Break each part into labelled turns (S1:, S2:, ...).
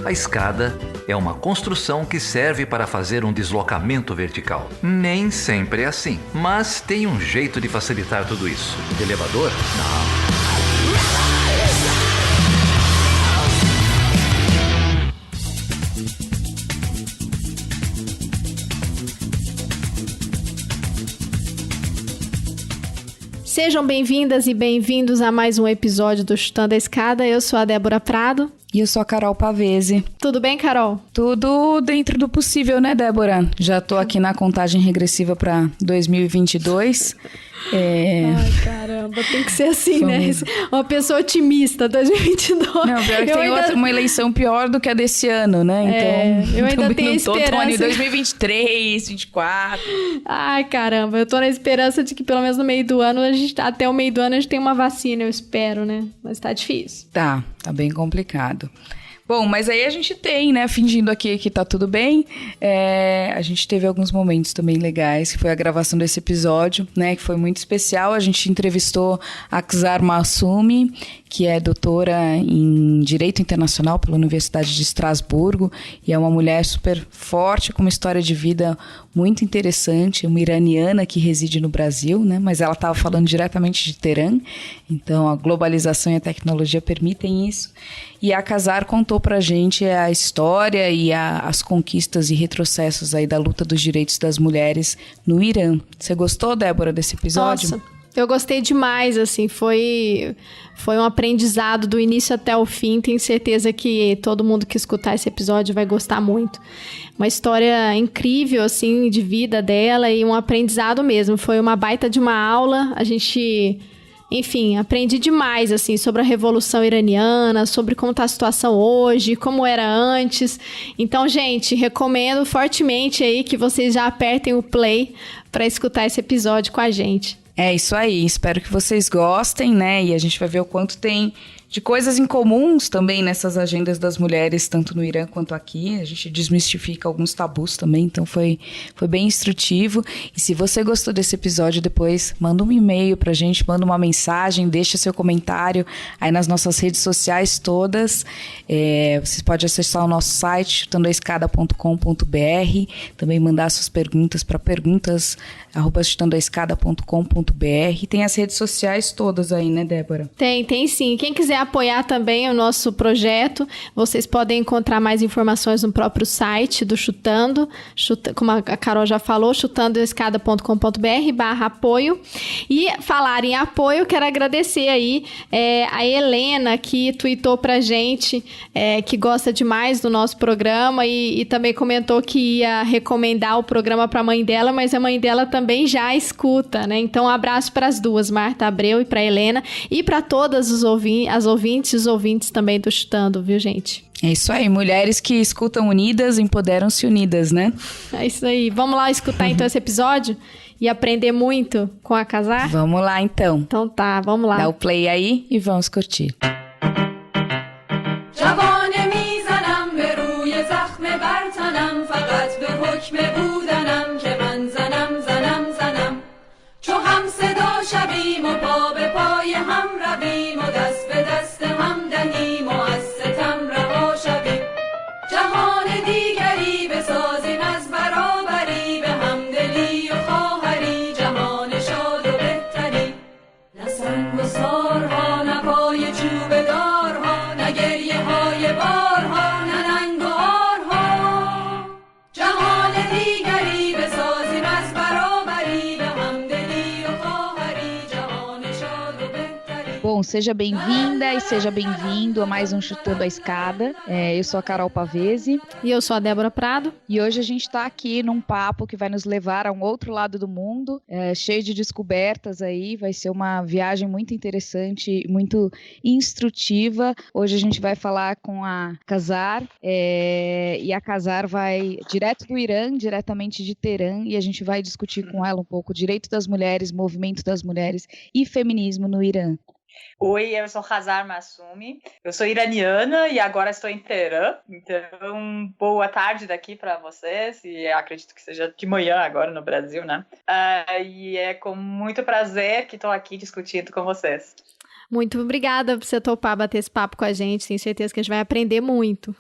S1: A escada é uma construção que serve para fazer um deslocamento vertical. Nem sempre é assim, mas tem um jeito de facilitar tudo isso. De elevador? Não.
S2: Sejam bem-vindas e bem-vindos a mais um episódio do Chutando a Escada. Eu sou a Débora Prado.
S3: E eu sou a Carol Pavese.
S2: Tudo bem, Carol?
S3: Tudo dentro do possível, né, Débora? Já tô aqui na contagem regressiva para 2022.
S2: Ai, caramba, tem que ser assim, né? Uma pessoa otimista, 2022.
S3: Não, pior que tem uma eleição pior do que a desse ano, né? Então,
S2: eu ainda tenho esperança.
S3: Tô em 2023, 2024.
S2: Ai, caramba, eu tô na esperança de que pelo menos no meio do ano, até o meio do ano, a gente tem uma vacina, eu espero, né? Mas tá difícil.
S3: Tá bem complicado. Bom, mas aí a gente tem, né, fingindo aqui que tá tudo bem, a gente teve alguns momentos também legais, que foi a gravação desse episódio, né, que foi muito especial. A gente entrevistou a Kizar Masumi, que é doutora em Direito Internacional pela Universidade de Estrasburgo, e é uma mulher super forte, com uma história de vida muito interessante, uma iraniana que reside no Brasil, né, mas ela estava falando diretamente de Teherã, então a globalização e a tecnologia permitem isso. E a Kizar contou pra gente a história e as conquistas e retrocessos aí da luta dos direitos das mulheres no Irã. Você gostou, Débora, desse episódio?
S2: Nossa, eu gostei demais, assim, foi um aprendizado do início até o fim. Tenho certeza que todo mundo que escutar esse episódio vai gostar muito. Uma história incrível, assim, de vida dela e um aprendizado mesmo. Foi uma baita de uma aula, enfim, aprendi demais, assim, sobre a Revolução Iraniana, sobre como está a situação hoje, como era antes. Então, gente, recomendo fortemente aí que vocês já apertem o play para escutar esse episódio com a gente.
S3: É isso aí, espero que vocês gostem, né? E a gente vai ver o quanto tem de coisas incomuns também nessas agendas das mulheres, tanto no Irã quanto aqui. A gente desmistifica alguns tabus também, então foi bem instrutivo. E se você gostou desse episódio, depois manda um e-mail pra gente, manda uma mensagem, deixa seu comentário aí nas nossas redes sociais todas. Você pode acessar o nosso site, chutandoaescada.com.br, também mandar suas perguntas para perguntas@chutandoaescada.com.br. Tem as redes sociais todas aí, né, Débora?
S2: Tem sim. Quem quiser apoiar também o nosso projeto, vocês podem encontrar mais informações no próprio site do Chutando, como a Carol já falou, chutandoescada.com.br/apoio. E falar em apoio, quero agradecer aí a Helena, que tweetou pra gente, que gosta demais do nosso programa e também comentou que ia recomendar o programa pra mãe dela, mas a mãe dela também já escuta, né? Então, um abraço para as duas, Marta Abreu e pra Helena, e para todas os ouvintes também do Chutando, viu, gente?
S3: É isso aí, mulheres que escutam unidas, empoderam-se unidas, né?
S2: É isso aí. Vamos lá escutar então esse episódio e aprender muito com a Kizar?
S3: Vamos lá, então.
S2: Então tá, vamos lá.
S3: Dá o play aí e vamos curtir.
S4: شویم و پا به پای هم رویم و دست به دست هم دهیم و از ستم رها شویم جهان دیگری بسازیم از برابری به همدلی و خواهری جهان شاد و بهتری نه سنگ و سارها نه پای چوب دارها نه گریه های بارها نه ننگ و آرها جهان دیگری بسازیم از برابری به همدلی و
S3: Bom, seja bem-vinda e seja bem-vindo a mais um Chutando a Escada. Eu sou a Carol Pavese.
S2: E eu sou a Débora Prado.
S3: E hoje a gente está aqui num papo que vai nos levar a um outro lado do mundo, cheio de descobertas aí. Vai ser uma viagem muito interessante, muito instrutiva. Hoje a gente vai falar com a Kizar, e a Kizar vai direto do Irã, diretamente de Teherã, e a gente vai discutir com ela um pouco o direito das mulheres, movimento das mulheres e feminismo no Irã.
S5: Oi, eu sou Kizar Masumi, eu sou iraniana e agora estou em Teherã, então boa tarde daqui para vocês, e acredito que seja de manhã agora no Brasil, né? E é com muito prazer que estou aqui discutindo com vocês.
S2: Muito obrigada por você topar bater esse papo com a gente, tenho certeza que a gente vai aprender muito.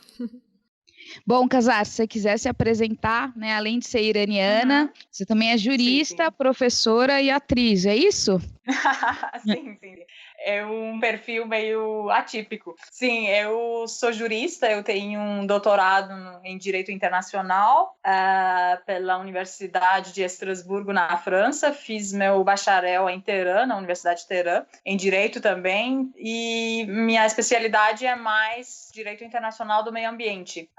S3: Bom, Casar, se você quiser se apresentar, né, além de ser iraniana, você também é jurista,
S5: Sim.
S3: professora e atriz, é isso?
S5: Sim, sim. É um perfil meio atípico. Sim, eu sou jurista, eu tenho um doutorado em Direito Internacional pela Universidade de Estrasburgo, na França. Fiz meu bacharel em Teherã, na Universidade de Teherã, em Direito também, e minha especialidade é mais Direito Internacional do Meio Ambiente,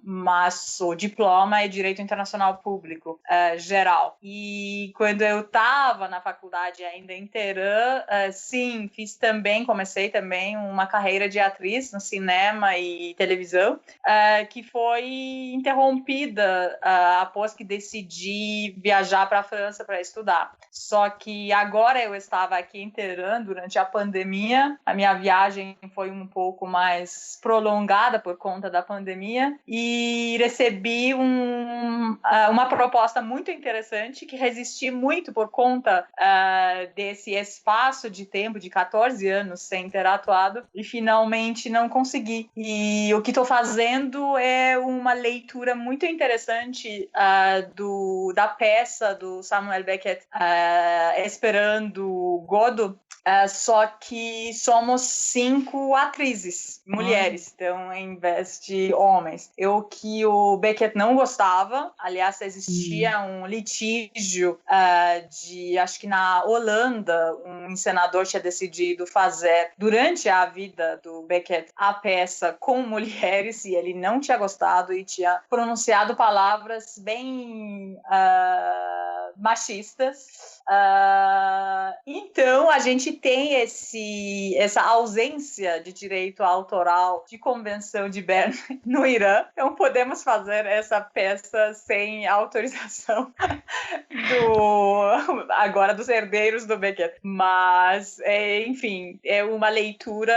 S5: mas o diploma é Direito Internacional Público, geral. E quando eu estava na faculdade ainda em Teherã, sim, comecei também uma carreira de atriz no cinema e televisão, que foi interrompida após que decidi viajar para a França para estudar. Só que agora eu estava aqui em Teherã durante a pandemia, a minha viagem foi um pouco mais prolongada por conta da pandemia e recebi uma proposta muito interessante que resisti muito por conta desse espaço de tempo de 14 anos sem ter atuado e finalmente não consegui. E o que estou fazendo é uma leitura muito interessante da peça do Samuel Beckett, Esperando Godot, só que somos 5 atrizes, mulheres, então em vez de homens. O que o Beckett não gostava, aliás, existia um litígio acho que na Holanda, um encenador tinha decidido fazer, durante a vida do Beckett, a peça com mulheres, e ele não tinha gostado e tinha pronunciado palavras bem machistas. Então a gente tem essa ausência de direito autoral de Convenção de Berne no Irã, então podemos fazer essa peça sem autorização agora dos herdeiros do Beckett, mas enfim, é uma leitura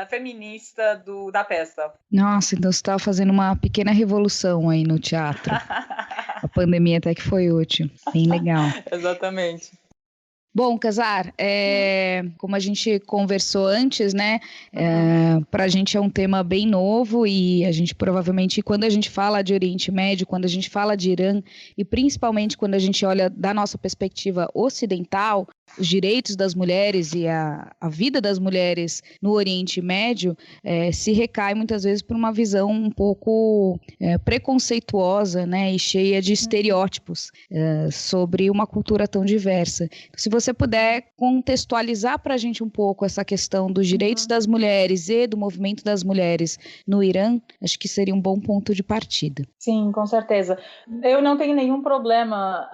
S5: feminista da peça.
S3: Nossa, então você estava fazendo uma pequena revolução aí no teatro. A pandemia até que foi útil, bem legal.
S5: Exatamente.
S3: Bom, Casar, como a gente conversou antes, né, para a gente é um tema bem novo e a gente provavelmente, quando a gente fala de Oriente Médio, quando a gente fala de Irã e principalmente quando a gente olha da nossa perspectiva ocidental, os direitos das mulheres e a vida das mulheres no Oriente Médio se recai muitas vezes por uma visão um pouco preconceituosa, né, e cheia de estereótipos sobre uma cultura tão diversa. Então, se você puder contextualizar para a gente um pouco essa questão dos direitos das mulheres e do movimento das mulheres no Irã, acho que seria um bom ponto de partida.
S5: Sim, com certeza. Eu não tenho nenhum problema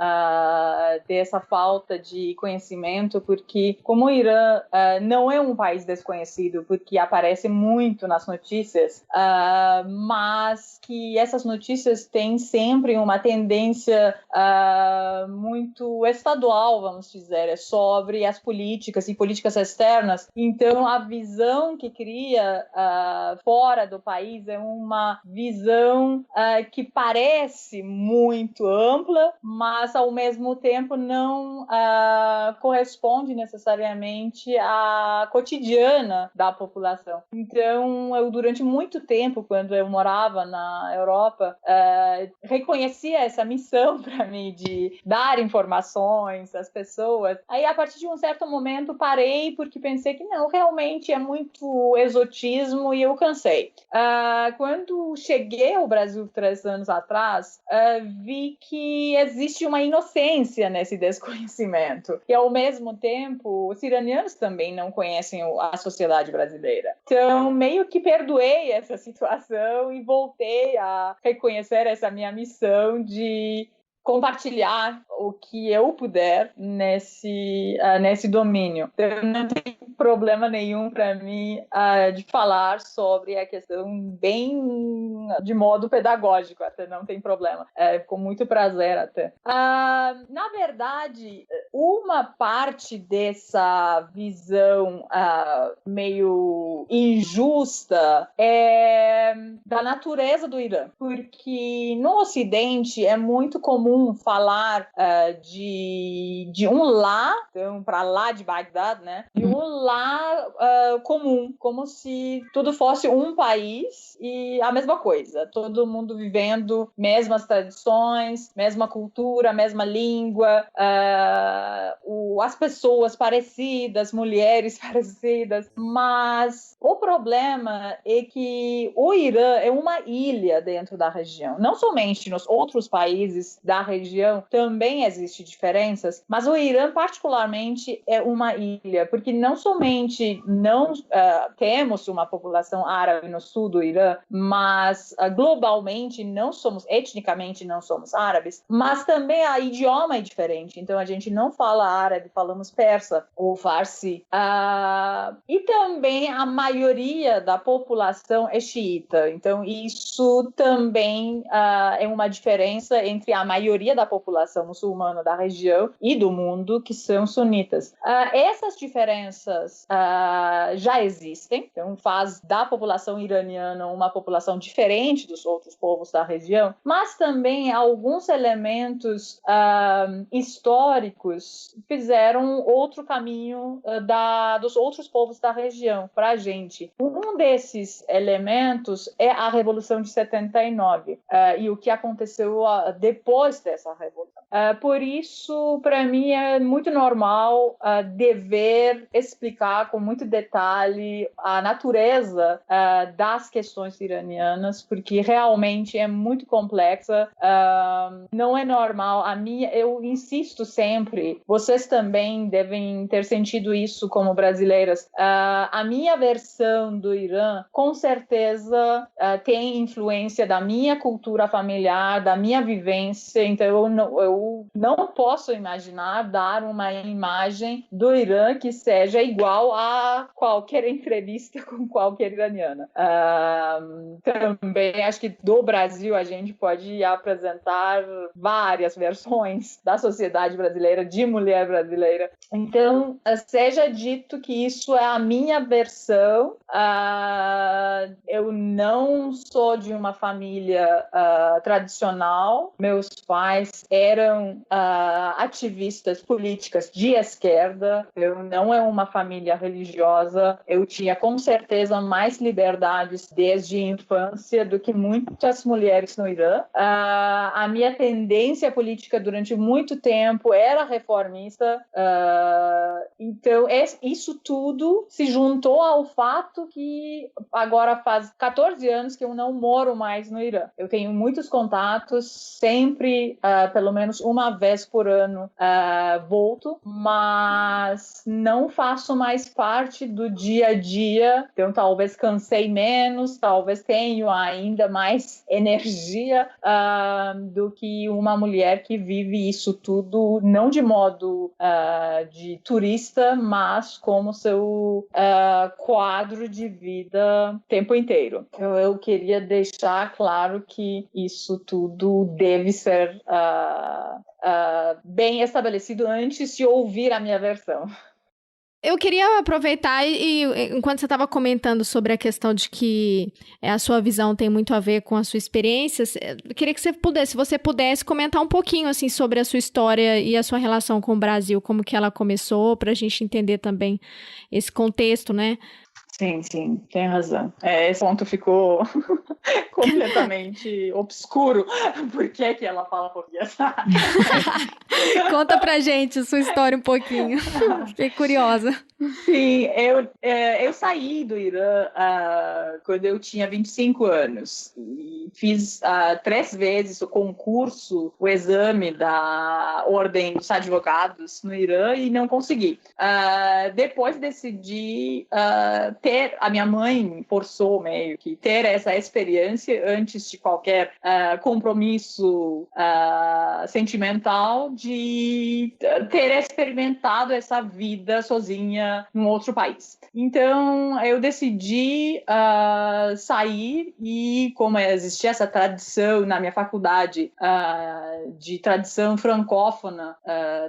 S5: dessa falta de conhecimento, porque como o Irã não é um país desconhecido, porque aparece muito nas notícias, mas que essas notícias têm sempre uma tendência muito estadual, vamos dizer, sobre as políticas e políticas externas. Então, a visão que cria fora do país é uma visão que parece muito ampla, mas ao mesmo tempo não corresponde necessariamente à cotidiana da população. Então, eu durante muito tempo, quando eu morava na Europa, reconhecia essa missão para mim de dar informações às pessoas. Aí, a partir de um certo momento, parei porque pensei que não, realmente é muito exotismo e eu cansei. Quando cheguei ao Brasil 3 anos atrás, vi que existe uma inocência nesse desconhecimento. E, ao mesmo tempo, os iranianos também não conhecem a sociedade brasileira. Então, meio que perdoei essa situação e voltei a reconhecer essa minha missão de compartilhar o que eu puder nesse domínio. Então, não tem problema nenhum para mim de falar sobre a questão bem de modo pedagógico, até não tem problema. Com muito prazer até. Na verdade, uma parte dessa visão meio injusta é da natureza do Irã, porque no Ocidente é muito comum comum falar de um lá, então para lá de Bagdá, né? E um lá comum, como se tudo fosse um país e a mesma coisa, todo mundo vivendo mesmas tradições, mesma cultura, mesma língua, as pessoas parecidas, mulheres parecidas, mas o problema é que o Irã é uma ilha dentro da região. Não somente nos outros países da região também existem diferenças, mas o Irã particularmente é uma ilha, porque não somente não temos uma população árabe no sul do Irã, mas globalmente não somos, etnicamente não somos árabes, mas também a idioma é diferente. Então a gente não fala árabe, falamos persa ou farsi. E também a maioria da população é xiita. Então isso também é uma diferença entre a maioria da população muçulmana da região e do mundo, que são sunitas. Essas diferenças já existem, então faz da população iraniana uma população diferente dos outros povos da região, mas também alguns elementos históricos fizeram outro caminho dos outros povos da região para a gente. Um desses elementos é a Revolução de 79 e o que aconteceu depois dessa revolução. Por isso, para mim, é muito normal dever explicar com muito detalhe a natureza das questões iranianas, porque realmente é muito complexa. Não é normal. Eu insisto sempre, vocês também devem ter sentido isso como brasileiras. A minha versão do Irã, com certeza, tem influência da minha cultura familiar, da minha vivência. Então, eu não posso imaginar dar uma imagem do Irã que seja igual a qualquer entrevista com qualquer iraniana. Também acho que do Brasil a gente pode apresentar várias versões da sociedade brasileira, de mulher brasileira. Então, seja dito que isso é a minha versão. Eu não sou de uma família tradicional. Meus pais eram ativistas políticas de esquerda. Eu não é uma família religiosa. Eu tinha com certeza mais liberdades desde a infância do que muitas mulheres no Irã. A minha tendência política durante muito tempo era reformista. Então isso tudo se juntou ao fato que agora faz 14 anos que eu não moro mais no Irã. Eu tenho muitos contatos, sempre pelo menos uma vez por ano volto, mas não faço mais parte do dia a dia. Então talvez cansei menos, talvez tenho ainda mais energia do que uma mulher que vive isso tudo não de modo de turista, mas como seu quadro de vida o tempo inteiro. Então, eu queria deixar claro que isso tudo deve ser bem estabelecido antes de ouvir a minha versão.
S2: Eu queria aproveitar e enquanto você estava comentando sobre a questão de que a sua visão tem muito a ver com a sua experiência, eu queria que você pudesse comentar um pouquinho assim sobre a sua história e a sua relação com o Brasil, como que ela começou, para a gente entender também esse contexto, né?
S5: Sim, tem razão. Esse ponto ficou completamente obscuro. Por que ela fala português?
S2: Conta pra gente a sua história um pouquinho. Fiquei curiosa.
S5: Sim, eu saí do Irã quando eu tinha 25 anos. E fiz 3 vezes o concurso, o exame da Ordem dos Advogados no Irã e não consegui. Depois decidi a minha mãe forçou meio que ter essa experiência antes de qualquer compromisso sentimental, de ter experimentado essa vida sozinha num outro país. Então eu decidi sair, e como existia essa tradição na minha faculdade de tradição francófona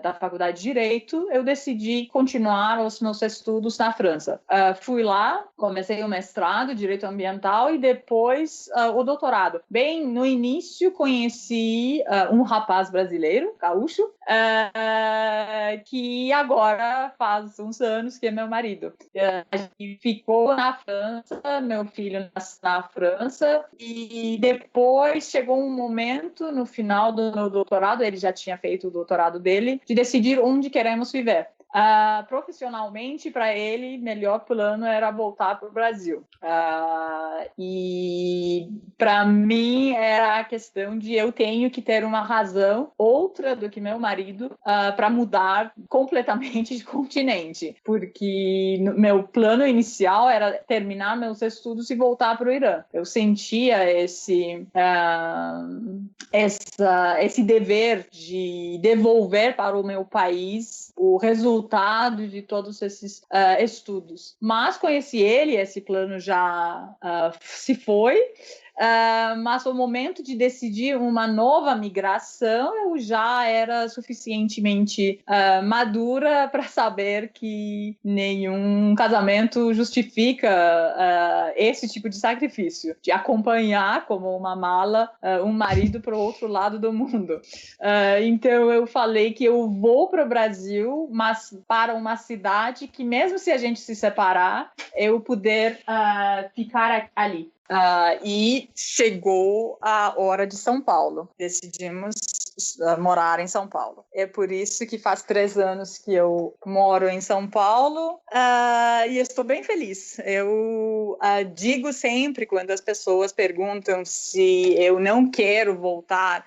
S5: da faculdade de Direito, eu decidi continuar os meus estudos na França. Fui lá lá, comecei o mestrado, Direito Ambiental, e depois o doutorado. Bem, no início conheci um rapaz brasileiro, gaúcho, que agora faz uns anos que é meu marido. A gente ficou na França, meu filho nasceu na França, e depois chegou um momento, no final do meu doutorado, ele já tinha feito o doutorado dele, de decidir onde queremos viver. Profissionalmente, para ele, melhor plano era voltar para o Brasil. E para mim era a questão de eu tenho que ter uma razão outra do que meu marido para mudar completamente de continente, porque meu plano inicial era terminar meus estudos e voltar para o Irã. Eu sentia esse dever de devolver para o meu país o resultado de todos esses estudos. Mas conheci ele, esse plano já se foi, mas o momento de decidir uma nova migração eu já era suficientemente madura para saber que nenhum casamento justifica esse tipo de sacrifício, de acompanhar como uma mala um marido para o outro lado do mundo. Então eu falei que eu vou para o Brasil, mas para uma cidade que mesmo se a gente se separar, eu poder ficar ali. E chegou a hora de São Paulo. Decidimos morar em São Paulo. É por isso que faz 3 anos que eu moro em São Paulo e estou bem feliz. Eu digo sempre, quando as pessoas perguntam se eu não quero voltar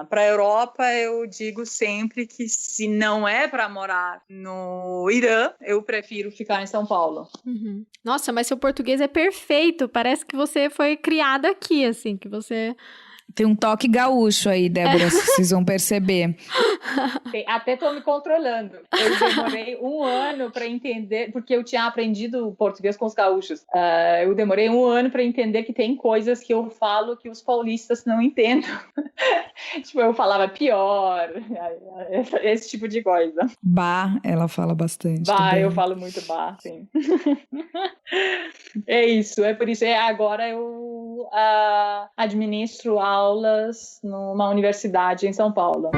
S5: para a Europa, eu digo sempre que se não é para morar no Irã, eu prefiro ficar em São Paulo.
S2: Uhum. Nossa, mas seu português é perfeito. Parece que você foi criada aqui, assim, que você...
S3: Tem um toque gaúcho aí, Débora, vocês vão perceber.
S5: Até estou me controlando. Eu demorei 1 ano para entender, porque eu tinha aprendido português com os gaúchos. Eu demorei 1 ano para entender que tem coisas que eu falo que os paulistas não entendem. Tipo, eu falava pior, esse tipo de coisa.
S3: Bah, ela fala bastante.
S5: Bah,
S3: também.
S5: eu falo muito bah, sim. É isso, é por isso. Agora eu administro aulas numa universidade em São Paulo.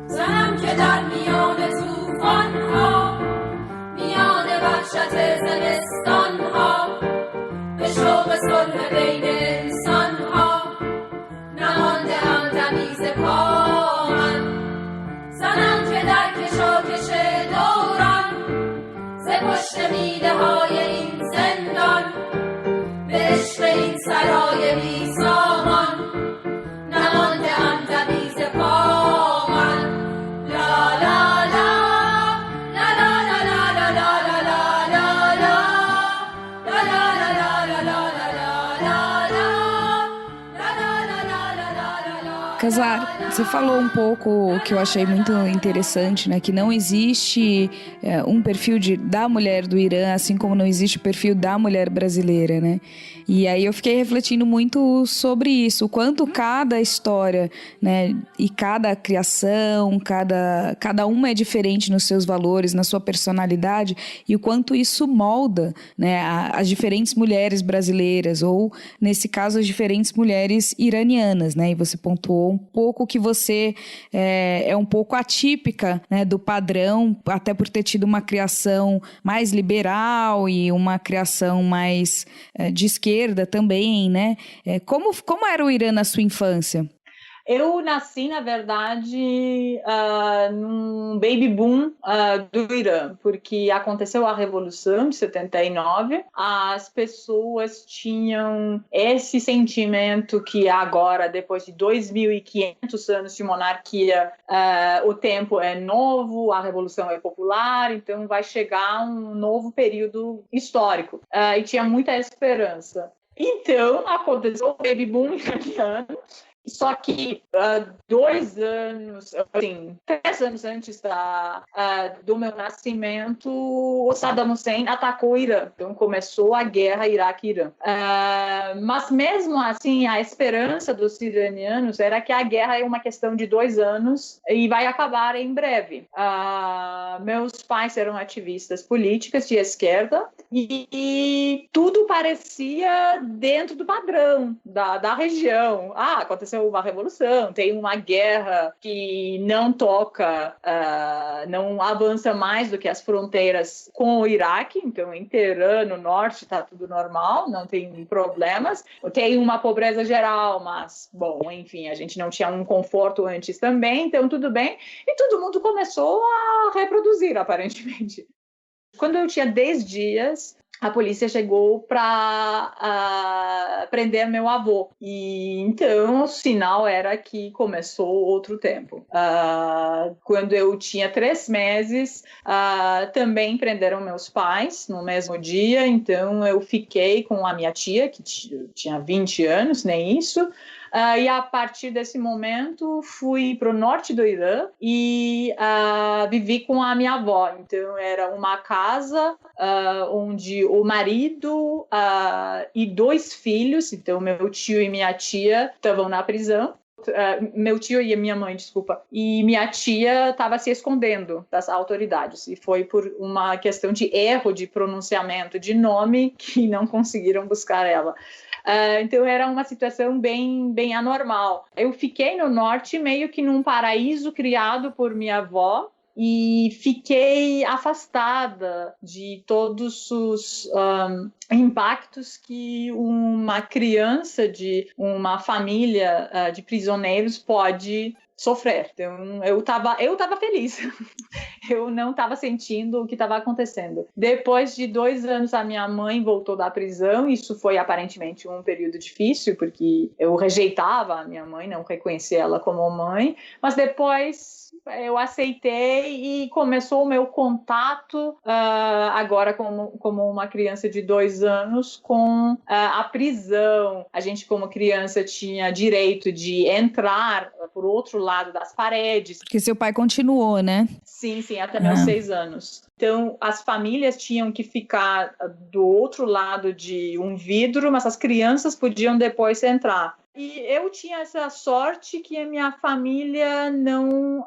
S4: زنم که در میان طوفان‌ها، میان وحشت زمستان‌ها، به شوق صلح بین انسان‌ها، نمانده‌ام دمی ز پا من. زنم که در کشاکش دوران، ز پشت میله‌های این زندان، به عشق این سرای بی سامان، نمانده‌ام دمی ز پا من. لا لا لا لا لا لا لا لا لا لا
S3: Casar, você falou um pouco que eu achei muito interessante, né? Que não existe um perfil da mulher do Irã, assim como não existe o perfil da mulher brasileira, né? E aí eu fiquei refletindo muito sobre isso, o quanto cada história, né, e cada criação, cada uma é diferente nos seus valores, na sua personalidade, e o quanto isso molda, né, as diferentes mulheres brasileiras, ou, nesse caso, as diferentes mulheres iranianas, né? E você pontuou um pouco que você é um pouco atípica, né, do padrão, até por ter tido uma criação mais liberal e uma criação mais de esquerda também, né? Como era o Irã na sua infância?
S5: Eu nasci, na verdade, num baby boom do Irã, porque aconteceu a Revolução de 79, as pessoas tinham esse sentimento que agora, depois de 2.500 anos de monarquia, o tempo é novo, a Revolução é popular, então vai chegar um novo período histórico, e tinha muita esperança. Então, aconteceu o baby boom iraniano, Só que 2 anos, assim, 3 anos antes do meu nascimento, o Saddam Hussein atacou o Irã. Então começou a guerra Iraque-Irã. Mas mesmo assim, a esperança dos iranianos era que a guerra é uma questão de 2 anos e vai acabar em breve. Meus pais eram ativistas políticas de esquerda e tudo parecia dentro do padrão da região. Aconteceu uma revolução, tem uma guerra que não toca, não avança mais do que as fronteiras com o Iraque, então em Teherã, no norte, está tudo normal, não tem problemas. Tem uma pobreza geral, mas, bom, enfim, a gente não tinha um conforto antes também, então tudo bem. E todo mundo começou a reproduzir, aparentemente. Quando eu tinha 10 dias, a polícia chegou para prender meu avô. E então o sinal era que começou outro tempo. Quando eu tinha 3 meses, também prenderam meus pais no mesmo dia. Então eu fiquei com a minha tia, que tinha 20 anos, nem isso. E a partir desse momento fui para o norte do Irã e vivi com a minha avó. Então era uma casa onde o marido e 2 filhos, então meu tio e minha tia, estavam na prisão. Meu tio e a minha mãe, desculpa, e minha tia estava se escondendo das autoridades, e foi por uma questão de erro de pronunciamento de nome que não conseguiram buscar ela. Então era uma situação bem anormal. Eu fiquei no norte meio que num paraíso criado por minha avó, e fiquei afastada de todos os impactos que uma criança de uma família de prisioneiros pode sofrer. Então eu estava feliz. Eu não estava sentindo o que estava acontecendo. Depois de 2 anos, a minha mãe voltou da prisão. Isso foi aparentemente um período difícil, porque eu rejeitava a minha mãe, não reconhecia ela como mãe. Mas depois eu aceitei e começou o meu contato, agora como uma criança de 2 anos, com a prisão. A gente, como criança, tinha direito de entrar por outro lado das paredes.
S3: Porque seu pai continuou, né?
S5: Sim, até meus 6 anos. Então, as famílias tinham que ficar do outro lado de um vidro, mas as crianças podiam depois entrar. E eu tinha essa sorte que a minha família não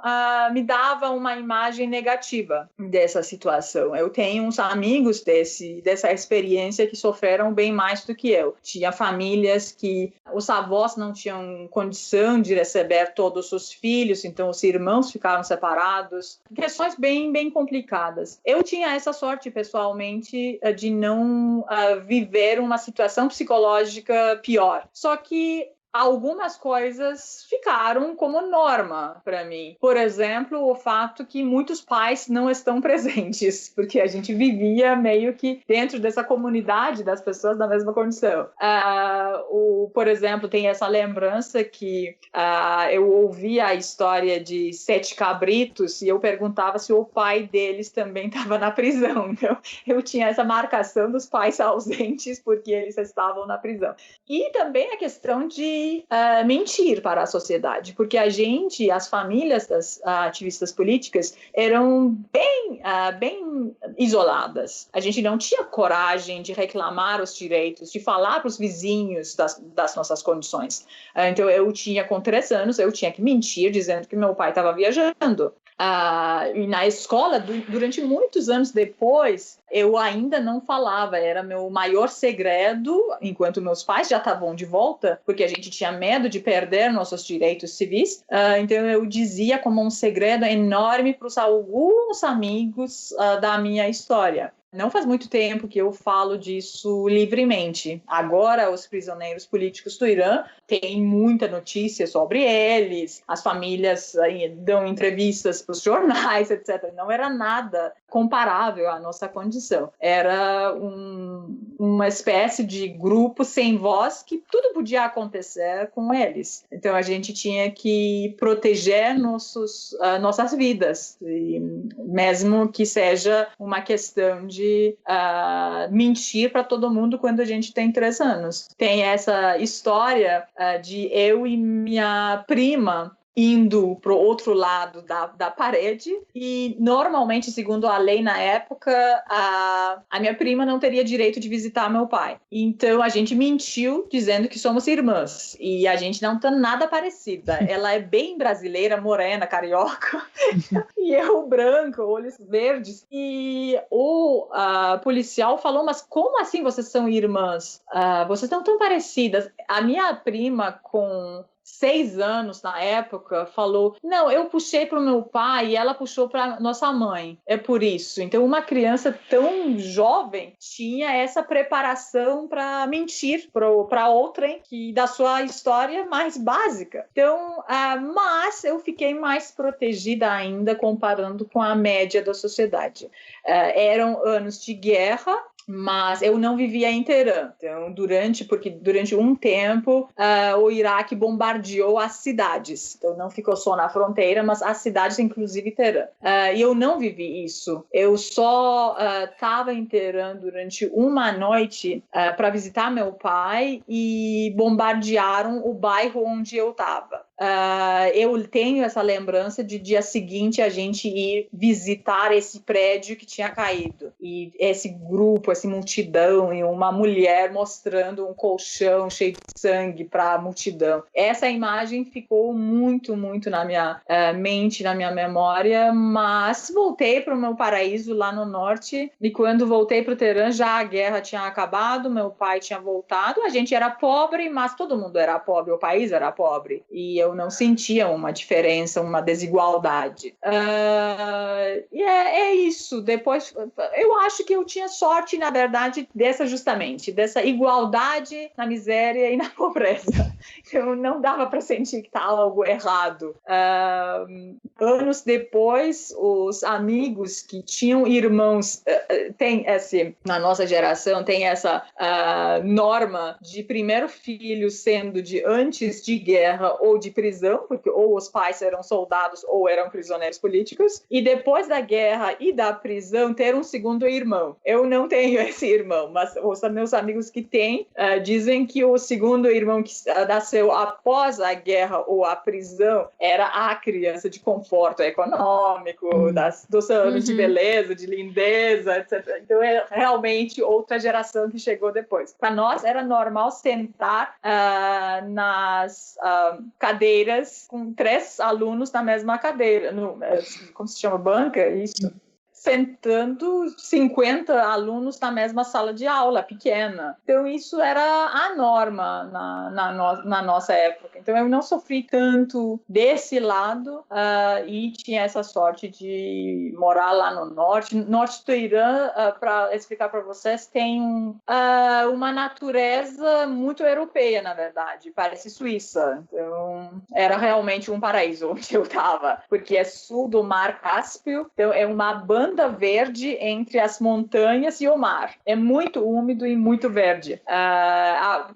S5: me dava uma imagem negativa dessa situação. Eu tenho uns amigos dessa experiência que sofreram bem mais do que eu. Tinha famílias que os avós não tinham condição de receber todos os filhos, então os irmãos ficaram separados. Questões bem complicadas. Eu tinha essa sorte, pessoalmente, de não viver uma situação psicológica pior. Só que algumas coisas ficaram como norma para mim. Por exemplo, o fato que muitos pais não estão presentes, porque a gente vivia meio que dentro dessa comunidade das pessoas da mesma condição. Por exemplo, tem essa lembrança que eu ouvia a história de 7 cabritos e eu perguntava se o pai deles também estava na prisão. Então, eu tinha essa marcação dos pais ausentes porque eles estavam na prisão. E também a questão de mentir para a sociedade, porque as famílias das ativistas políticas eram bem isoladas. A gente não tinha coragem de reclamar os direitos, de falar para os vizinhos das nossas condições. Então, com 3 anos, eu tinha que mentir dizendo que meu pai estava viajando. E na escola, durante muitos anos depois, eu ainda não falava, era meu maior segredo, enquanto meus pais já estavam de volta, porque a gente tinha medo de perder nossos direitos civis. Então eu dizia como um segredo enorme para alguns amigos da minha história. Não faz muito tempo que eu falo disso livremente. Agora, os prisioneiros políticos do Irã têm muita notícia sobre eles, as famílias dão entrevistas para os jornais, etc. Não era nada comparável à nossa condição. Era uma espécie de grupo sem voz que tudo podia acontecer com eles. Então, a gente tinha que proteger nossas vidas, mesmo que seja uma questão de pode mentir para todo mundo quando a gente tem 3 anos. Tem essa história de eu e minha prima indo para o outro lado da parede e normalmente, segundo a lei na época, a minha prima não teria direito de visitar meu pai. Então a gente mentiu dizendo que somos irmãs e a gente não tá nada parecida. Ela é bem brasileira, morena, carioca e eu branco, olhos verdes. E o policial falou, mas como assim vocês são irmãs? Vocês não tão parecidas. A minha prima com 6 anos na época, falou, não, eu puxei para o meu pai e ela puxou para nossa mãe, é por isso. Então uma criança tão jovem tinha essa preparação para mentir para outrem que da sua história mais básica. Então, mas eu fiquei mais protegida ainda comparando com a média da sociedade. Eram anos de guerra, mas eu não vivia em Teherã. Então, porque durante um tempo o Iraque bombardeou as cidades. Então, não ficou só na fronteira, mas as cidades, inclusive Teherã. E eu não vivi isso. Eu só estava em Teherã durante uma noite para visitar meu pai e bombardearam o bairro onde eu estava. Eu tenho essa lembrança de dia seguinte a gente ir visitar esse prédio que tinha caído e esse grupo, essa multidão e uma mulher mostrando um colchão cheio de sangue para a multidão. Essa imagem ficou muito, muito na minha mente, na minha memória, mas voltei para o meu paraíso lá no norte e quando voltei para o Teherã já a guerra tinha acabado, meu pai tinha voltado, a gente era pobre, mas todo mundo era pobre, o país era pobre e eu não sentia uma diferença, uma desigualdade. E é isso. Depois, eu acho que eu tinha sorte, na verdade, dessa igualdade na miséria e na pobreza. Eu não dava para sentir que estava algo errado. Anos depois, os amigos que tinham irmãos, na nossa geração, tem essa norma de primeiro filho sendo de antes de guerra ou de prisão, porque ou os pais eram soldados ou eram prisioneiros políticos, e depois da guerra e da prisão ter um segundo irmão. Eu não tenho esse irmão, mas os meus amigos que têm dizem que o segundo irmão que nasceu após a guerra ou a prisão era a criança de conforto econômico, dos anos de beleza, de lindeza, etc. Então é realmente outra geração que chegou depois. Para nós era normal sentar nas cadeiras com 3 alunos na mesma cadeira, como se chama? Banca? Isso. Sentando 50 alunos na mesma sala de aula, pequena. Então, isso era a norma na nossa época. Então, eu não sofri tanto desse lado e tinha essa sorte de morar lá no norte. Norte do Irã, para explicar para vocês, tem uma natureza muito europeia, na verdade. Parece Suíça. Então, era realmente um paraíso onde eu estava, porque é sul do Mar Cáspio. Então, é uma banda verde entre as montanhas e o mar. É muito úmido e muito verde.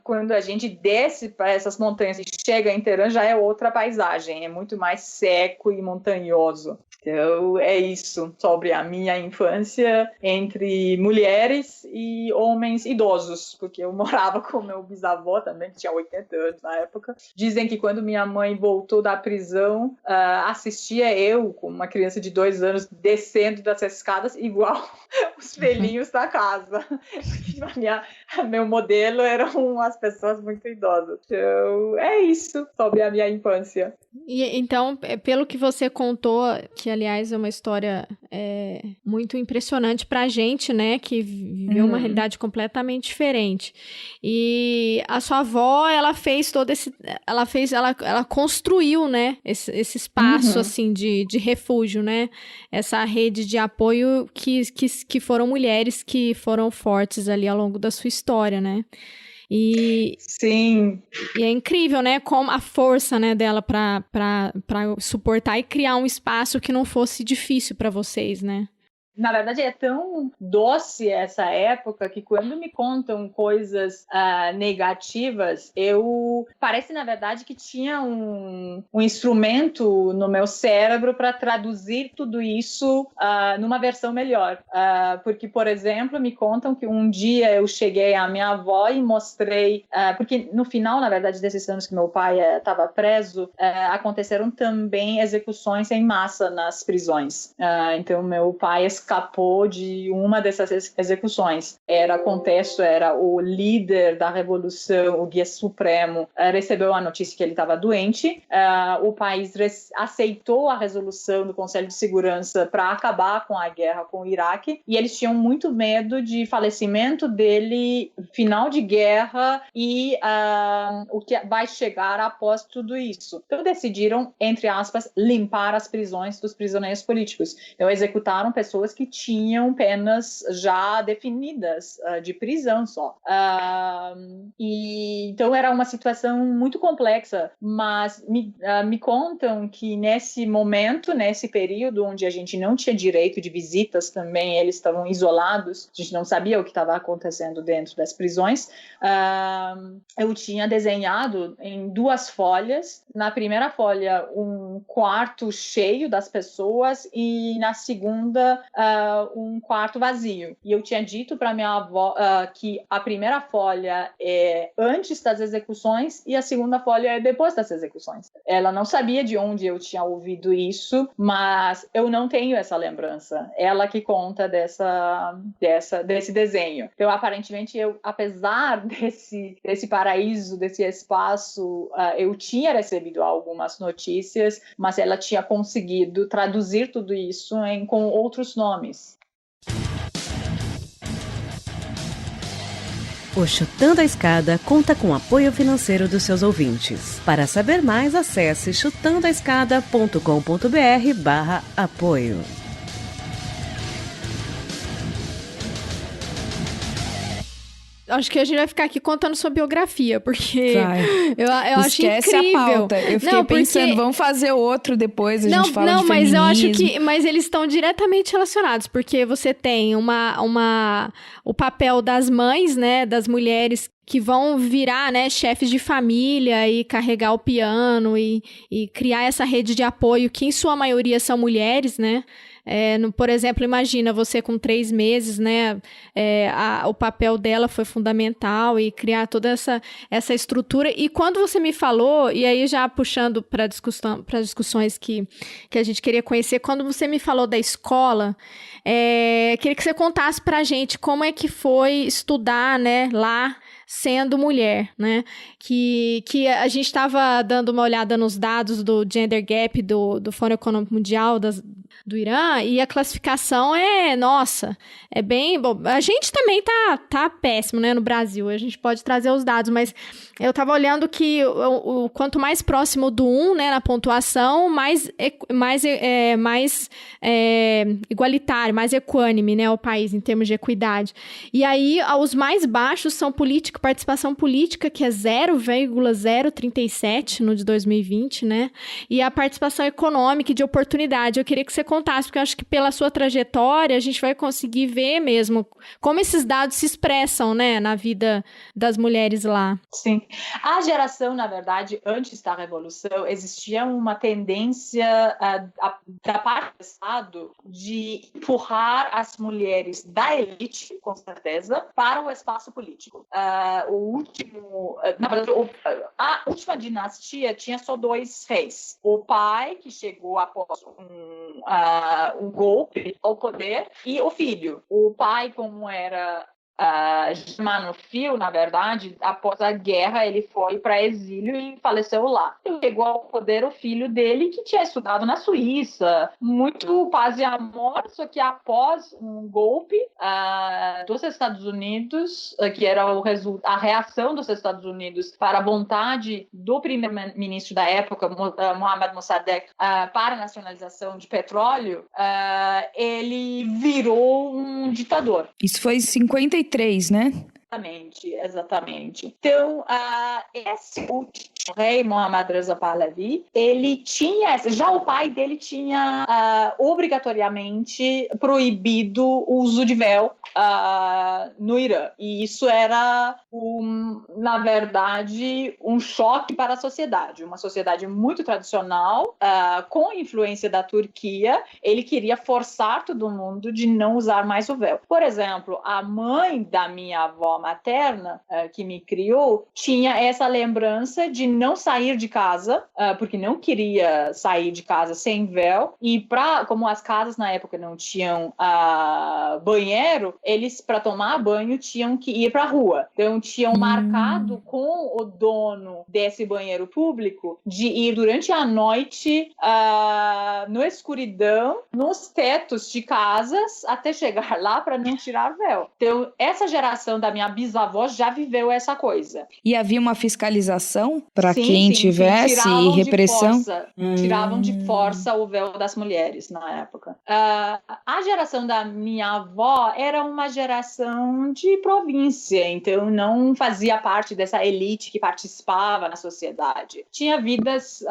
S5: Quando a gente desce para essas montanhas e chega em Teherã, já é outra paisagem. É muito mais seco e montanhoso. Então, é isso sobre a minha infância entre mulheres e homens idosos, porque eu morava com meu bisavô também, que tinha 80 anos na época. Dizem que quando minha mãe voltou da prisão, assistia eu, com uma criança de 2 anos, descendo das escadas igual os velhinhos da casa. Meu modelo eram as pessoas muito idosas. Então, é isso sobre a minha infância.
S2: E, então, pelo que você contou, que aliás é uma história muito impressionante pra gente, né, que viveu uma realidade completamente diferente. E a sua avó, ela fez todo esse... Ela construiu, né, esse espaço, assim, de refúgio, né? Essa rede de apoio que foram mulheres que foram fortes ali ao longo da sua história, né?
S5: Sim.
S2: E é incrível, né, como a força, né, dela para suportar e criar um espaço que não fosse difícil para vocês, né?
S5: na verdade, é tão doce essa época que quando me contam coisas negativas, parece, na verdade, que tinha um instrumento no meu cérebro para traduzir tudo isso numa versão melhor. Porque, por exemplo, me contam que um dia eu cheguei à minha avó e mostrei, porque no final, na verdade, desses anos que meu pai estava preso, aconteceram também execuções em massa nas prisões. Então, meu pai escapou de uma dessas execuções. Contexto era o líder da revolução, o guia supremo, recebeu a notícia que ele estava doente. O país aceitou a resolução do Conselho de Segurança para acabar com a guerra com o Iraque, e eles tinham muito medo de falecimento dele, final de guerra e o que vai chegar após tudo isso. Então decidiram, entre aspas, limpar as prisões dos prisioneiros políticos. Então executaram pessoas que tinham penas já definidas de prisão só. Então era uma situação muito complexa, mas me contam que nesse momento, nesse período onde a gente não tinha direito de visitas também, eles estavam isolados, a gente não sabia o que estava acontecendo dentro das prisões. Eu tinha desenhado em 2 folhas, na primeira folha um quarto cheio das pessoas e na segunda um quarto vazio. E eu tinha dito para minha avó que a primeira folha é antes das execuções e a segunda folha é depois das execuções. Ela não sabia de onde eu tinha ouvido isso, mas eu não tenho essa lembrança. Ela que conta desse desenho. Então, aparentemente, apesar desse paraíso, desse espaço, eu tinha recebido algumas notícias, mas ela tinha conseguido traduzir tudo isso com outros nomes.
S6: O Chutando a Escada conta com apoio financeiro dos seus ouvintes. Para saber mais, acesse chutandoaescada.com.br/apoio.
S2: Acho que a gente vai ficar aqui contando sua biografia, porque eu acho incrível.
S3: Esquece a pauta. Eu fiquei pensando, vamos fazer outro depois, a gente fala de feminismo.
S2: Mas eu acho que eles estão diretamente relacionados, porque você tem o papel das mães, né, das mulheres que vão virar, né, chefes de família e carregar o piano e criar essa rede de apoio, que em sua maioria são mulheres, né? Por exemplo, imagina você com 3 meses, né? O papel dela foi fundamental e criar toda essa estrutura. E quando você me falou, e aí já puxando para as discussões que a gente queria conhecer, quando você me falou da escola, queria que você contasse para a gente como é que foi estudar, né, lá, sendo mulher, né? Que a gente estava dando uma olhada nos dados do Gender Gap do Fórum Econômico Mundial do Irã, e a classificação é bem bom. A gente também tá péssimo, né, no Brasil. A gente pode trazer os dados, mas eu estava olhando que quanto mais próximo do 1, né, na pontuação, mais igualitário, mais equânime, né, o país em termos de equidade. E aí, os mais baixos são participação política, que é 0,037 no de 2020, né? E a participação econômica e de oportunidade. Eu queria que você contasse, porque eu acho que pela sua trajetória a gente vai conseguir ver mesmo como esses dados se expressam, né, na vida das mulheres lá.
S5: Sim. A geração, na verdade, antes da Revolução, existia uma tendência da parte do Estado de empurrar as mulheres da elite, com certeza, para o espaço político. A última dinastia tinha só 2 reis. O pai, que chegou após um golpe ao poder, e o filho. O pai, como era germanofil, na verdade, após a guerra, ele foi para exílio e faleceu lá. E chegou ao poder o filho dele, que tinha estudado na Suíça, muito paz e amor, só que após um golpe dos Estados Unidos, que era a reação dos Estados Unidos para a vontade do primeiro-ministro da época, Mohammad Mossadegh, para a nacionalização de petróleo, ele virou um ditador.
S3: Isso foi em 53, né?
S5: Exatamente. Então, esse último rei, Muhammad Reza Pahlavi, ele tinha, já o pai dele tinha obrigatoriamente proibido o uso de véu no Irã. E isso era, na verdade, um choque para a sociedade. Uma sociedade muito tradicional, com influência da Turquia, ele queria forçar todo mundo de não usar mais o véu. Por exemplo, a mãe da minha avó materna, que me criou, tinha essa lembrança de não sair de casa, porque não queria sair de casa sem véu, e como as casas na época não tinham banheiro, eles, para tomar banho, tinham que ir para a rua. Então, tinham marcado com o dono desse banheiro público de ir durante a noite na escuridão, nos tetos de casas, até chegar lá para não tirar véu. Então, essa geração da minha bisavó já viveu essa coisa.
S3: E havia uma fiscalização para quem tivesse e repressão?
S5: Tiravam de força o véu das mulheres na época. A geração da minha avó era uma geração de província, então não fazia parte dessa elite que participava na sociedade. Tinha vidas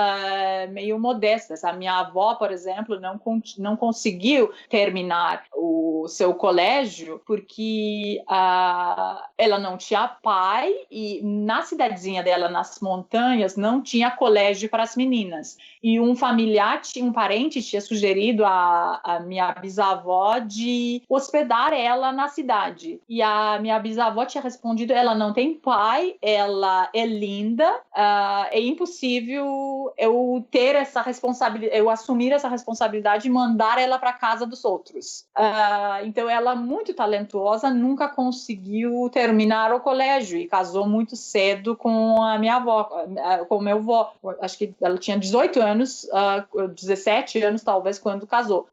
S5: meio modestas. A minha avó, por exemplo, não conseguiu terminar o seu colégio porque ela não tinha pai e na cidadezinha dela, nas montanhas, não tinha colégio para as meninas. E um parente tinha sugerido a minha bisavó de hospedar ela na cidade. E a minha bisavó tinha respondido: ela não tem pai, ela é linda, é impossível eu ter essa responsabilidade, eu assumir essa responsabilidade e mandar ela para casa dos outros. Então ela, muito talentosa, nunca conseguiu terminar o colégio e casou muito cedo com a minha avó, com o meu avô. Acho que ela tinha 18 anos, 17 anos talvez, quando casou.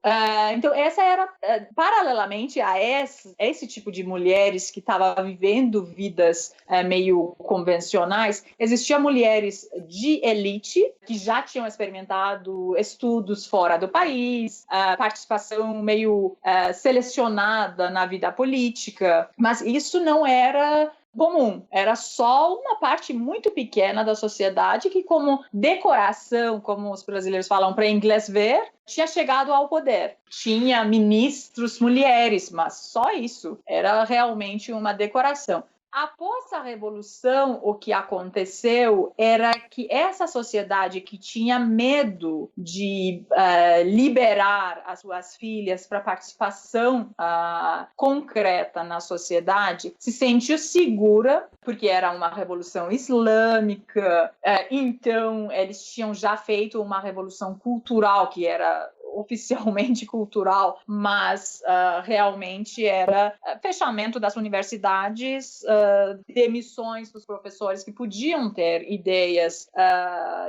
S5: Então essa era, paralelamente a esse tipo de mulheres que estavam vivendo vidas meio convencionais, existiam mulheres de elite que já tinham experimentado estudos fora do país, participação meio selecionada na vida política, mas isso não era comum, era só uma parte muito pequena da sociedade que, como decoração, como os brasileiros falam para inglês ver, tinha chegado ao poder. Tinha ministros mulheres, mas só isso, era realmente uma decoração. Após a Revolução, o que aconteceu era que essa sociedade que tinha medo de liberar as suas filhas para participação concreta na sociedade, se sentiu segura, porque era uma revolução islâmica, então eles tinham já feito uma revolução cultural, que era oficialmente cultural, mas realmente era fechamento das universidades, demissões dos professores que podiam ter ideias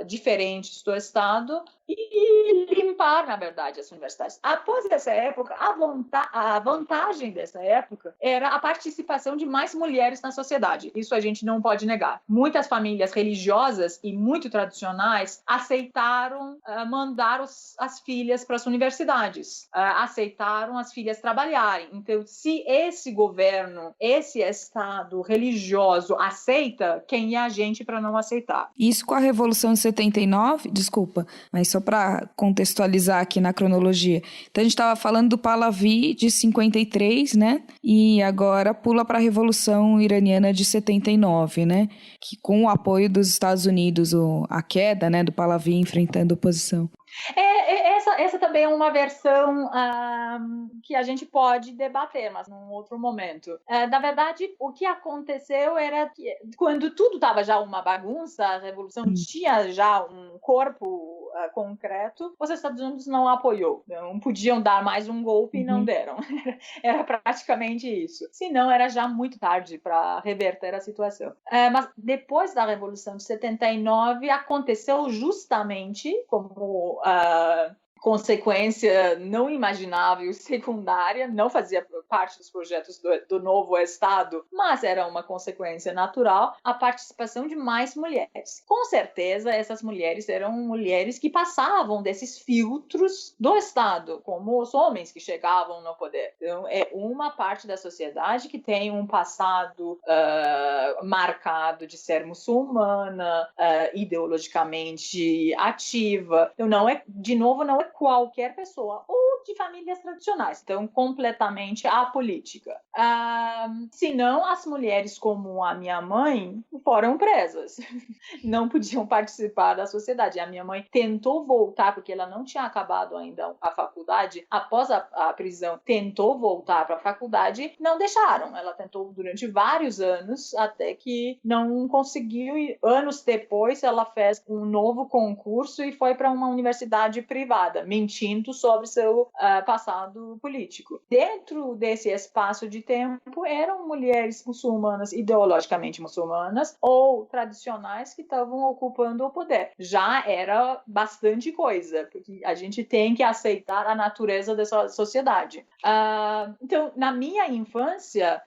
S5: diferentes do Estado e limpar, na verdade, as universidades. Após essa época, a vantagem dessa época era a participação de mais mulheres na sociedade. Isso a gente não pode negar. Muitas famílias religiosas e muito tradicionais aceitaram mandar as filhas para as universidades, aceitaram as filhas trabalharem. Então, se esse governo, esse Estado religioso aceita, quem é a gente para não aceitar?
S3: Isso com a Revolução de 79, desculpa, mas só para contextualizar aqui na cronologia. Então, a gente estava falando do Pahlavi de 53, né? E agora pula para a Revolução Iraniana de 79, né? Que com o apoio dos Estados Unidos, a queda, né, do Pahlavi enfrentando a oposição.
S5: Essa também é uma versão que a gente pode debater, mas num outro momento. Na verdade, o que aconteceu era que, quando tudo estava já uma bagunça, a Revolução tinha já um corpo concreto, os Estados Unidos não apoiou. Não podiam dar mais um golpe e não deram. Era praticamente isso. Senão, era já muito tarde para reverter a situação. Mas depois da Revolução de 79, aconteceu justamente como consequência não imaginável, secundária, não fazia parte dos projetos do novo Estado, mas era uma consequência natural, a participação de mais mulheres. Com certeza, essas mulheres eram mulheres que passavam desses filtros do Estado, como os homens que chegavam no poder. Então, é uma parte da sociedade que tem um passado marcado de ser muçulmana, ideologicamente ativa. Então, não é qualquer pessoa, ou de famílias tradicionais, então completamente apolítica. Senão, as mulheres como a minha mãe foram presas, não podiam participar da sociedade. A minha mãe tentou voltar, porque ela não tinha acabado ainda a faculdade, após a prisão, tentou voltar para a faculdade, não deixaram. Ela tentou durante vários anos, até que não conseguiu, e anos depois ela fez um novo concurso e foi para uma universidade privada, mentindo sobre seu passado político. Dentro desse espaço de tempo, eram mulheres muçulmanas, ideologicamente muçulmanas, ou tradicionais que estavam ocupando o poder. Já era bastante coisa, porque a gente tem que aceitar a natureza dessa sociedade. Então, na minha infância,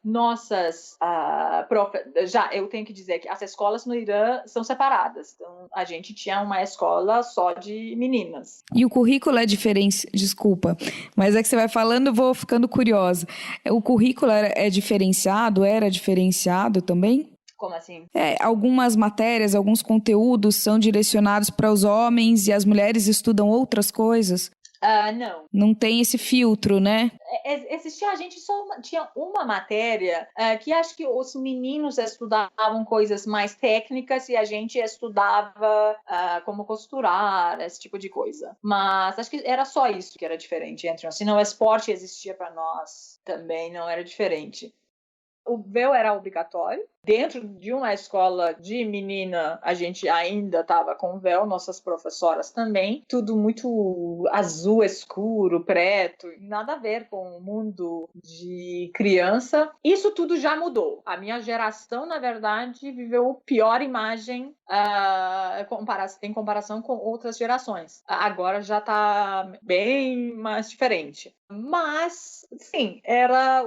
S5: eu tenho que dizer que as escolas no Irã são separadas. Então, a gente tinha uma escola só de meninas.
S3: E o currículo é diferente, desculpa, mas é que você vai falando, eu vou ficando curiosa. O currículo era diferenciado também?
S5: Como assim?
S3: Algumas matérias, alguns conteúdos são direcionados para os homens e as mulheres estudam outras coisas?
S5: Não.
S3: Não tem esse filtro, né?
S5: A gente só tinha uma matéria que acho que os meninos estudavam coisas mais técnicas e a gente estudava como costurar, esse tipo de coisa. Mas acho que era só isso que era diferente entre nós. Senão o esporte existia para nós também, não era diferente. O véu era obrigatório. Dentro de uma escola de menina, a gente ainda estava com véu, nossas professoras também. Tudo muito azul escuro, preto, nada a ver com o mundo de criança. Isso tudo já mudou. A minha geração, na verdade, viveu a pior imagem em comparação com outras gerações. Agora já está bem mais diferente. Mas, sim, era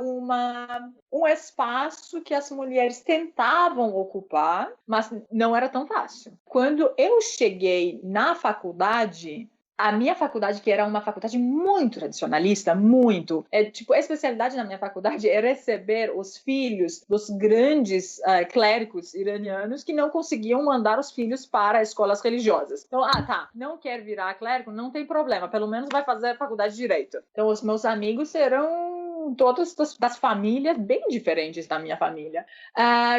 S5: um espaço que as mulheres tentavam ocupar, mas não era tão fácil. Quando eu cheguei na faculdade, a minha faculdade, que era uma faculdade muito tradicionalista, muito. A especialidade na minha faculdade é receber os filhos dos grandes clérigos iranianos que não conseguiam mandar os filhos para escolas religiosas. Então, não quer virar clérigo? Não tem problema, pelo menos vai fazer a faculdade de Direito. Então, os meus amigos serão todas das famílias bem diferentes da minha família.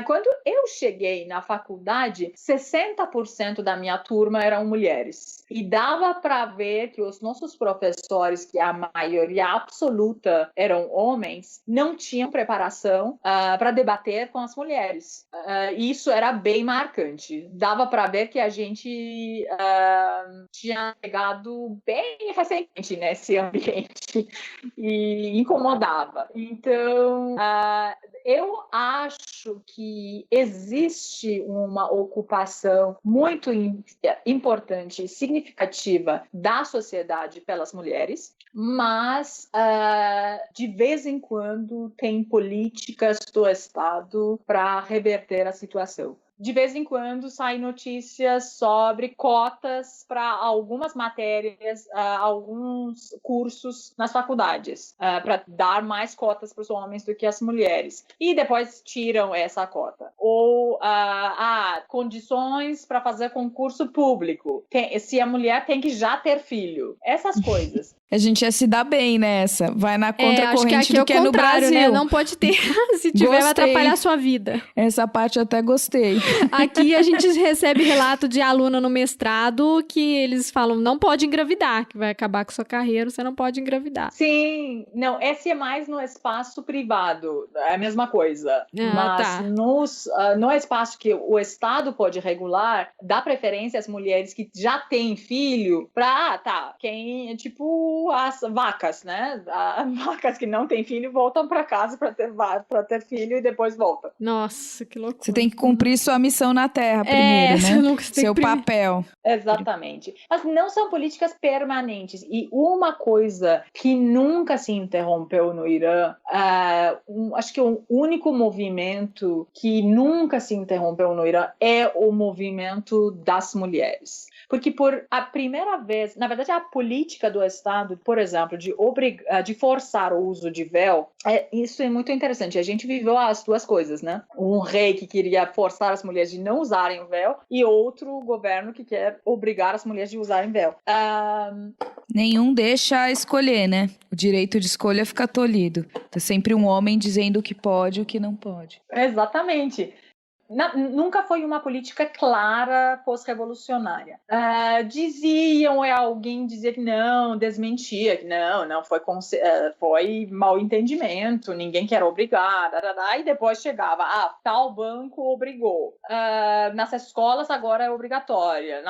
S5: Quando eu cheguei na faculdade, 60% da minha turma eram mulheres. E dava para ver que os nossos professores, que a maioria absoluta eram homens, não tinham preparação para debater com as mulheres. Isso era bem marcante. Dava para ver que a gente tinha chegado bem recente nesse ambiente e incomodava. Então, eu acho que existe uma ocupação muito importante e significativa da sociedade pelas mulheres, mas de vez em quando tem políticas do Estado para reverter a situação. De vez em quando saem notícias sobre cotas para algumas matérias, alguns cursos nas faculdades, para dar mais cotas para os homens do que as mulheres. E depois tiram essa cota. Ou condições para fazer concurso público. Se a mulher tem que já ter filho. Essas coisas.
S3: A gente ia se dar bem nessa. Vai na contracorrente
S2: acho que
S3: do que é no Brasil.
S2: Né? Não pode ter. Se tiver, vai atrapalhar a sua vida.
S3: Essa parte eu até gostei.
S2: Aqui a gente recebe relato de aluna no mestrado que eles falam, não pode engravidar, que vai acabar com sua carreira, você não pode engravidar.
S5: Sim, não, esse é mais no espaço privado, é a mesma coisa. Mas no espaço que o Estado pode regular, dá preferência às mulheres que já têm filho para, quem, como as vacas, né? Vacas que não têm filho voltam para casa para ter filho e depois voltam.
S2: Nossa, que loucura.
S3: Você tem que cumprir sua missão na Terra primeiro,
S2: você
S3: né?
S2: nunca tem
S3: Seu
S2: que
S3: papel.
S5: Exatamente. Mas não são políticas permanentes. E uma coisa que nunca se interrompeu no Irã, acho que o único movimento que nunca se interrompeu no Irã é o movimento das mulheres. Porque por a primeira vez, na verdade, a política do Estado, por exemplo, de forçar o uso de véu, isso é muito interessante. A gente viveu as duas coisas, né? Um rei que queria forçar as mulheres de não usarem o véu e outro governo que quer obrigar as mulheres de usarem véu.
S3: Nenhum deixa escolher, né? O direito de escolha fica tolhido. Tem sempre um homem dizendo o que pode e o que não pode.
S5: Exatamente. Nunca foi uma política clara pós-revolucionária. Alguém dizia que não, desmentia, que não, foi mal entendimento, ninguém quer obrigar, e depois chegava, tal banco obrigou. Nas escolas agora é obrigatória,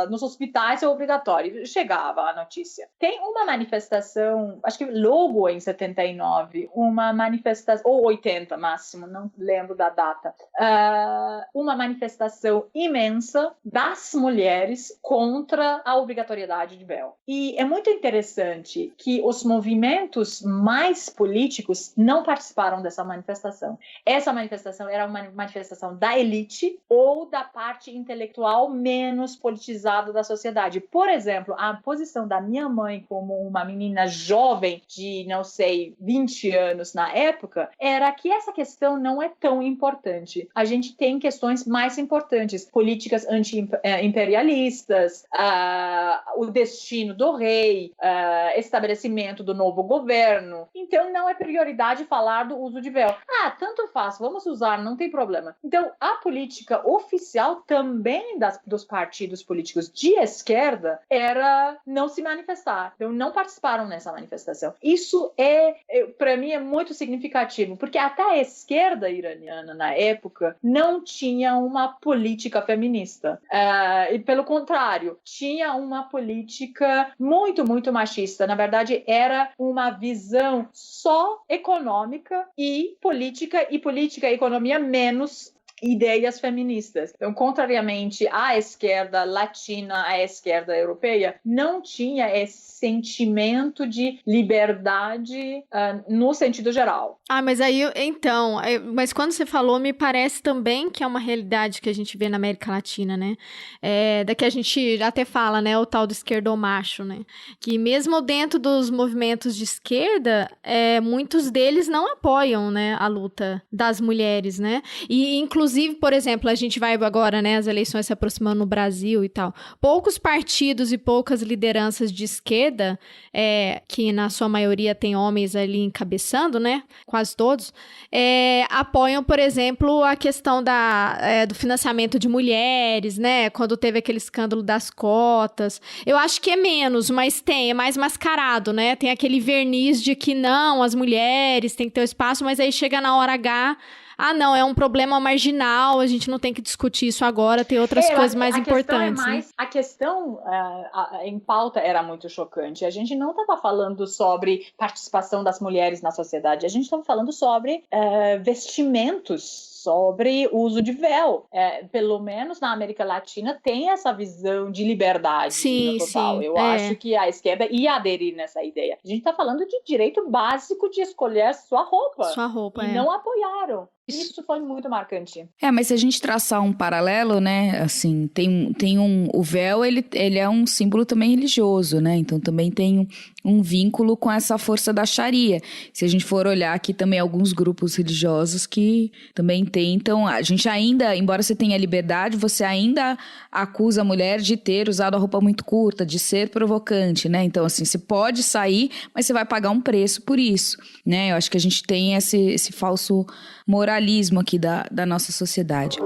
S5: nos hospitais é obrigatório. Chegava a notícia. Tem uma manifestação, acho que logo em 79, uma manifestação, ou 80 máximo, não lembro da data, uma manifestação imensa das mulheres contra a obrigatoriedade de véu. E é muito interessante que os movimentos mais políticos não participaram dessa manifestação. Essa manifestação era uma manifestação da elite ou da parte intelectual menos politizada da sociedade. Por exemplo, a posição da minha mãe como uma menina jovem de, 20 anos na época, era que essa questão não é tão importante. A gente tem questões mais importantes, políticas anti-imperialistas, o destino do rei, estabelecimento do novo governo. Então, não é prioridade falar do uso de véu. Tanto faz, vamos usar, não tem problema. Então, a política oficial também dos partidos políticos de esquerda era não se manifestar. Então, não participaram nessa manifestação. Isso para mim, é muito significativo, porque até a esquerda iraniana, na época, não tinha uma política feminista. E, pelo contrário, tinha uma política muito, muito machista. Na verdade, era uma visão só econômica e política e economia menos ideias feministas. Então, contrariamente à esquerda latina, à esquerda europeia, não tinha esse sentimento de liberdade no sentido geral.
S2: Mas aí, então, mas quando você falou, me parece também que é uma realidade que a gente vê na América Latina, né? Daqui a gente até fala, né, o tal do esquerdomacho, né? Que mesmo dentro dos movimentos de esquerda, muitos deles não apoiam, né, a luta das mulheres, né? E, inclusive, por exemplo, a gente vai agora, né, as eleições se aproximando no Brasil e tal. Poucos partidos e poucas lideranças de esquerda, que na sua maioria tem homens ali encabeçando, né, quase todos, apoiam, por exemplo, a questão do financiamento de mulheres, né, quando teve aquele escândalo das cotas. Eu acho que é menos, mas é mais mascarado, né, tem aquele verniz de que não, as mulheres têm que ter o espaço, mas aí chega na hora H, não, é um problema marginal, a gente não tem que discutir isso agora, tem outras coisas mais importantes.
S5: A questão em pauta era muito chocante. A gente não estava falando sobre participação das mulheres na sociedade, a gente estava falando sobre vestimentos, sobre o uso de véu. Pelo menos na América Latina tem essa visão de liberdade no total. Eu acho que a esquerda ia aderir nessa ideia. A gente está falando de direito básico de escolher sua roupa. E não apoiaram. Isso foi muito marcante.
S3: Mas se a gente traçar um paralelo, né, assim, o véu, ele é um símbolo também religioso, né, então também tem um vínculo com essa força da Sharia. Se a gente for olhar aqui também alguns grupos religiosos que também tentam, a gente ainda, embora você tenha liberdade, você ainda acusa a mulher de ter usado a roupa muito curta, de ser provocante, né, então assim, você pode sair, mas você vai pagar um preço por isso, né, eu acho que a gente tem esse falso moralismo aqui da nossa sociedade.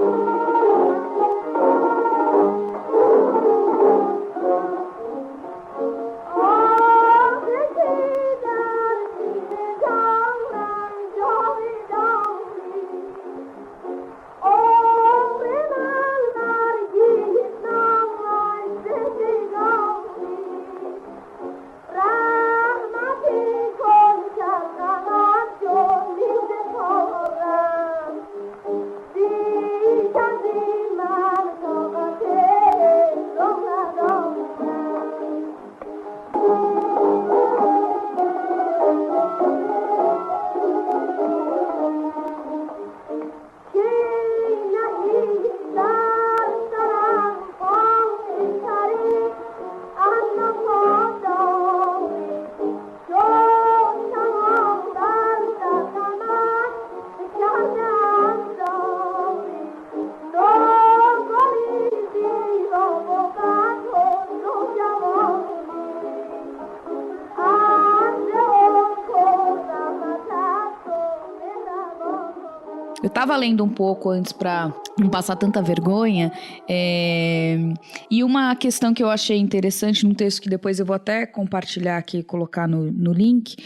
S3: tava lendo um pouco antes para não passar tanta vergonha, e uma questão que eu achei interessante num texto que depois eu vou até compartilhar aqui e colocar no link,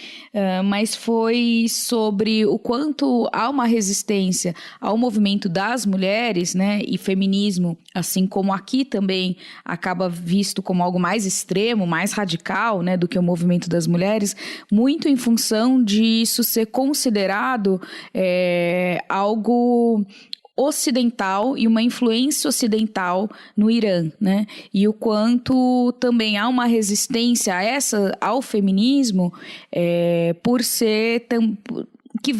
S3: mas foi sobre o quanto há uma resistência ao movimento das mulheres, né, e feminismo, assim como aqui também acaba visto como algo mais extremo, mais radical, né, do que o movimento das mulheres, muito em função de isso ser considerado algo ocidental e uma influência ocidental no Irã, né? E o quanto também há uma resistência ao feminismo por ser que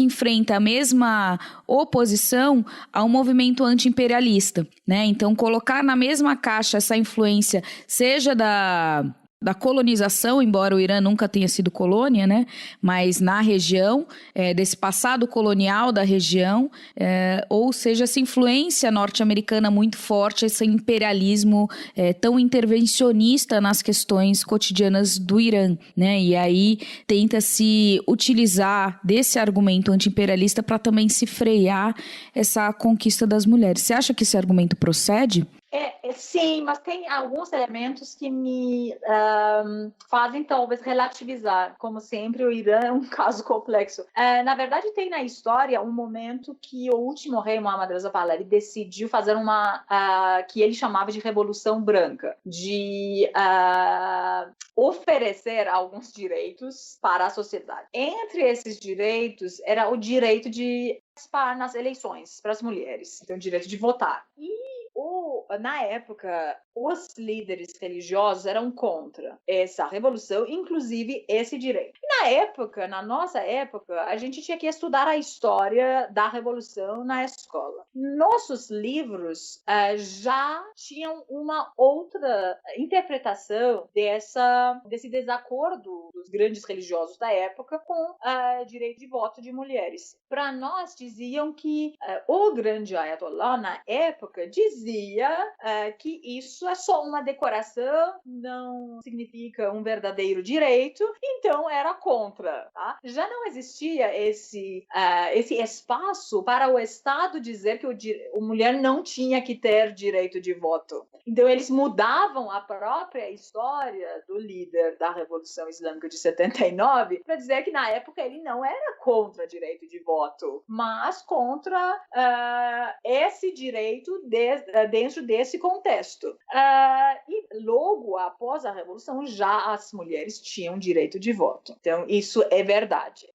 S3: enfrenta a mesma oposição ao movimento anti-imperialista, né? Então, colocar na mesma caixa essa influência, seja da colonização, embora o Irã nunca tenha sido colônia, né? Mas na região, desse passado colonial da região, ou seja, essa influência norte-americana muito forte, esse imperialismo tão intervencionista nas questões cotidianas do Irã, né? E aí tenta-se utilizar desse argumento anti-imperialista para também se frear essa conquista das mulheres. Você acha que esse argumento procede?
S5: Sim, mas tem alguns elementos que me fazem talvez relativizar. Como sempre, o Irã é um caso complexo. Na verdade, tem na história um momento que o último rei, Mohammad Reza Pahlavi, decidiu fazer que ele chamava de Revolução Branca, de oferecer alguns direitos para a sociedade. Entre esses direitos, era o direito de participar nas eleições para as mulheres, então o direito de votar. Na época, os líderes religiosos eram contra essa revolução, inclusive esse direito. Na nossa época, a gente tinha que estudar a história da revolução na escola. Nossos livros já tinham uma outra interpretação desse desacordo dos grandes religiosos da época com o direito de voto de mulheres. Para nós, diziam que o grande Ayatollah, na época, dizia que isso é só uma decoração, não significa um verdadeiro direito, então era contra. Tá? Já não existia esse espaço para o Estado dizer que a mulher não tinha que ter direito de voto. Então eles mudavam a própria história do líder da Revolução Islâmica de 79 para dizer que na época ele não era contra direito de voto, mas contra esse direito dentro desse contexto. E logo após a Revolução, já as mulheres tinham direito de voto. Então, isso é verdade.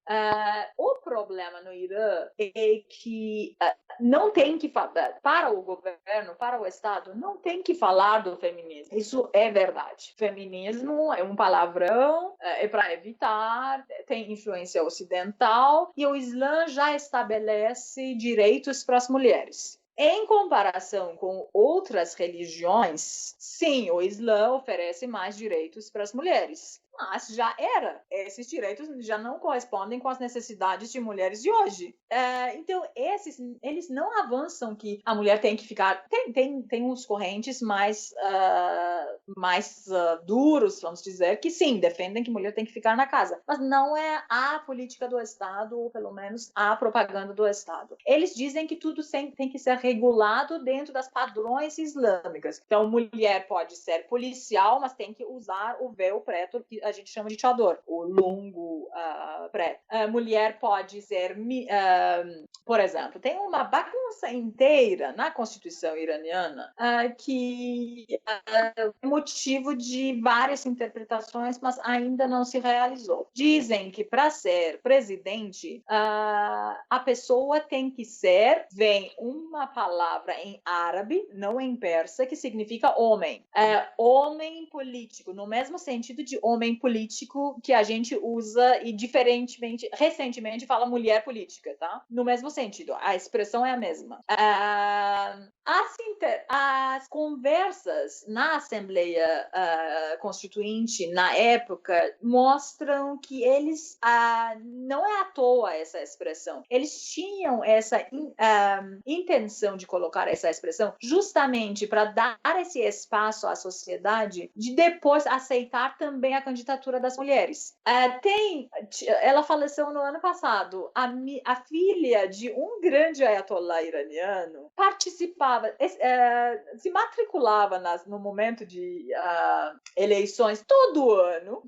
S5: O problema no Irã é que não tem que falar, para o governo, para o Estado, não tem que falar do feminismo. Isso é verdade. Feminismo é um palavrão, é para evitar, tem influência ocidental, e o Islã já estabelece direitos para as mulheres. Em comparação com outras religiões, sim, o Islã oferece mais direitos para as mulheres. Mas já era. Esses direitos já não correspondem com as necessidades de mulheres de hoje. Então, eles não avançam que a mulher tem que ficar... Tem uns correntes mais duros, vamos dizer, que sim, defendem que a mulher tem que ficar na casa. Mas não é a política do Estado, ou pelo menos a propaganda do Estado. Eles dizem que tudo tem que ser regulado dentro das padrões islâmicas. Então, mulher pode ser policial, mas tem que usar o véu preto, que a gente chama de chador, o longo preto. Mulher pode ser, por exemplo, tem uma bagunça inteira na Constituição iraniana que é motivo de várias interpretações, mas ainda não se realizou. Dizem que para ser presidente, a pessoa tem que vem uma palavra em árabe, não em persa, que significa homem. Homem político, no mesmo sentido de homem político que a gente usa e recentemente fala mulher política, tá? No mesmo sentido, a expressão é a mesma. As conversas na Assembleia Constituinte, na época, mostram que eles, não é à toa essa expressão, eles tinham essa intenção de colocar essa expressão justamente para dar esse espaço à sociedade de depois aceitar também a candidatura das mulheres. Ela faleceu no ano passado, a filha de um grande ayatollah iraniano participava, se matriculava no momento de eleições todo ano,